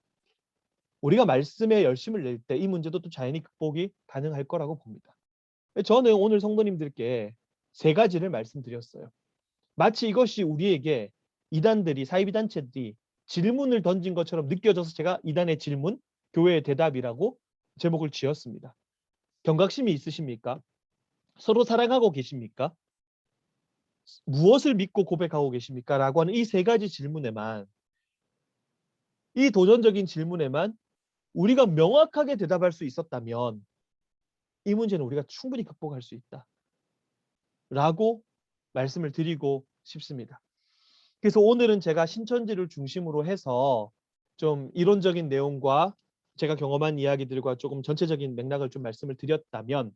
우리가 말씀에 열심을 낼 때 이 문제도 또 자연히 극복이 가능할 거라고 봅니다. 저는 오늘 성도님들께 세 가지를 말씀드렸어요. 마치 이것이 우리에게 이단들이, 사이비단체들이 질문을 던진 것처럼 느껴져서 제가 이단의 질문, 교회의 대답이라고 제목을 지었습니다. 경각심이 있으십니까? 서로 사랑하고 계십니까? 무엇을 믿고 고백하고 계십니까? 라고 하는 이 세 가지 질문에만, 이 도전적인 질문에만 우리가 명확하게 대답할 수 있었다면 이 문제는 우리가 충분히 극복할 수 있다 라고 말씀을 드리고 싶습니다. 그래서 오늘은 제가 신천지를 중심으로 해서 좀 이론적인 내용과 제가 경험한 이야기들과 조금 전체적인 맥락을 좀 말씀을 드렸다면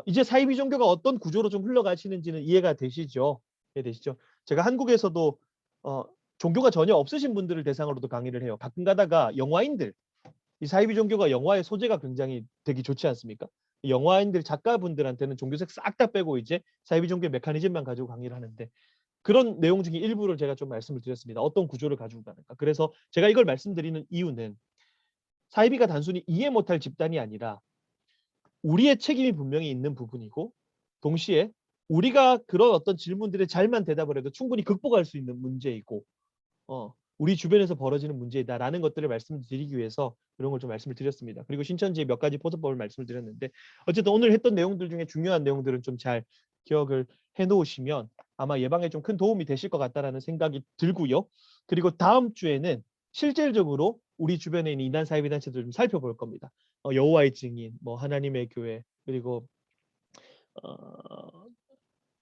이제 사이비 종교가 어떤 구조로 좀 흘러가시는지는 이해가 되시죠? 이해되시죠? 제가 한국에서도 종교가 전혀 없으신 분들을 대상으로도 강의를 해요. 가끔 가다가 영화인들, 이 사이비 종교가 영화의 소재가 굉장히 되게 좋지 않습니까? 영화인들 작가분들한테는 종교색 싹 다 빼고 이제 사이비 종교의 메커니즘만 가지고 강의를 하는데 그런 내용 중에 일부를 제가 좀 말씀을 드렸습니다. 어떤 구조를 가지고 가는가. 그래서 제가 이걸 말씀드리는 이유는 사이비가 단순히 이해 못할 집단이 아니라 우리의 책임이 분명히 있는 부분이고 동시에 우리가 그런 어떤 질문들에 잘만 대답을 해도 충분히 극복할 수 있는 문제이고 우리 주변에서 벌어지는 문제이다라는 것들을 말씀드리기 위해서 이런 걸 좀 말씀을 드렸습니다. 그리고 신천지의 몇 가지 포도법을 말씀을 드렸는데 어쨌든 오늘 했던 내용들 중에 중요한 내용들은 좀 잘 기억을 해놓으시면 아마 예방에 좀 큰 도움이 되실 것 같다라는 생각이 들고요. 그리고 다음 주에는 실질적으로 우리 주변에 있는 이단 사이비 단체들 좀 살펴볼 겁니다. 여호와의 증인, 뭐 하나님의 교회, 그리고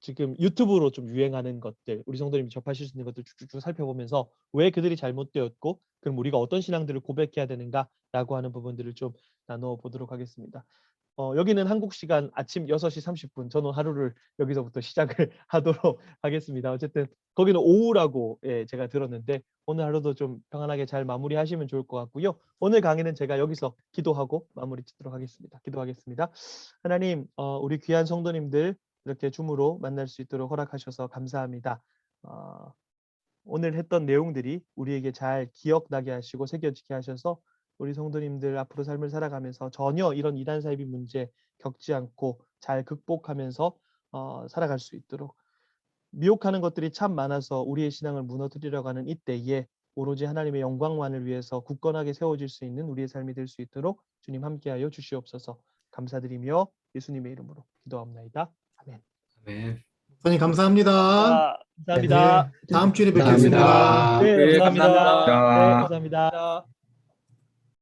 지금 유튜브로 좀 유행하는 것들, 우리 성도님이 접하실 수 있는 것들 쭉쭉쭉 살펴보면서 왜 그들이 잘못되었고 그럼 우리가 어떤 신앙들을 고백해야 되는가라고 하는 부분들을 좀 나눠보도록 하겠습니다. 여기는 한국 시간 아침 6시 30분, 저는 하루를 여기서부터 시작을 하도록 하겠습니다. 어쨌든 거기는 오후라고 제가 들었는데 오늘 하루도 좀 평안하게 잘 마무리하시면 좋을 것 같고요. 오늘 강의는 제가 여기서 기도하고 마무리 짓도록 하겠습니다. 기도하겠습니다. 하나님, 우리 귀한 성도님들 이렇게 줌으로 만날 수 있도록 허락하셔서 감사합니다. 오늘 했던 내용들이 우리에게 잘 기억나게 하시고 새겨지게 하셔서 우리 성도님들 앞으로 삶을 살아가면서 전혀 이런 이단 사이비 문제 겪지 않고 잘 극복하면서 살아갈 수 있도록, 미혹하는 것들이 참 많아서 우리의 신앙을 무너뜨리려고 하는 이때에 오로지 하나님의 영광만을 위해서 굳건하게 세워질 수 있는 우리의 삶이 될 수 있도록 주님 함께하여 주시옵소서. 감사드리며 예수님의 이름으로 기도합나이다. 아멘. 네. 목사님 감사합니다. 감사합니다. 다음 주에 감사합니다. 뵙겠습니다. 네, 감사합니다. 감사합니다. 네, 감사합니다.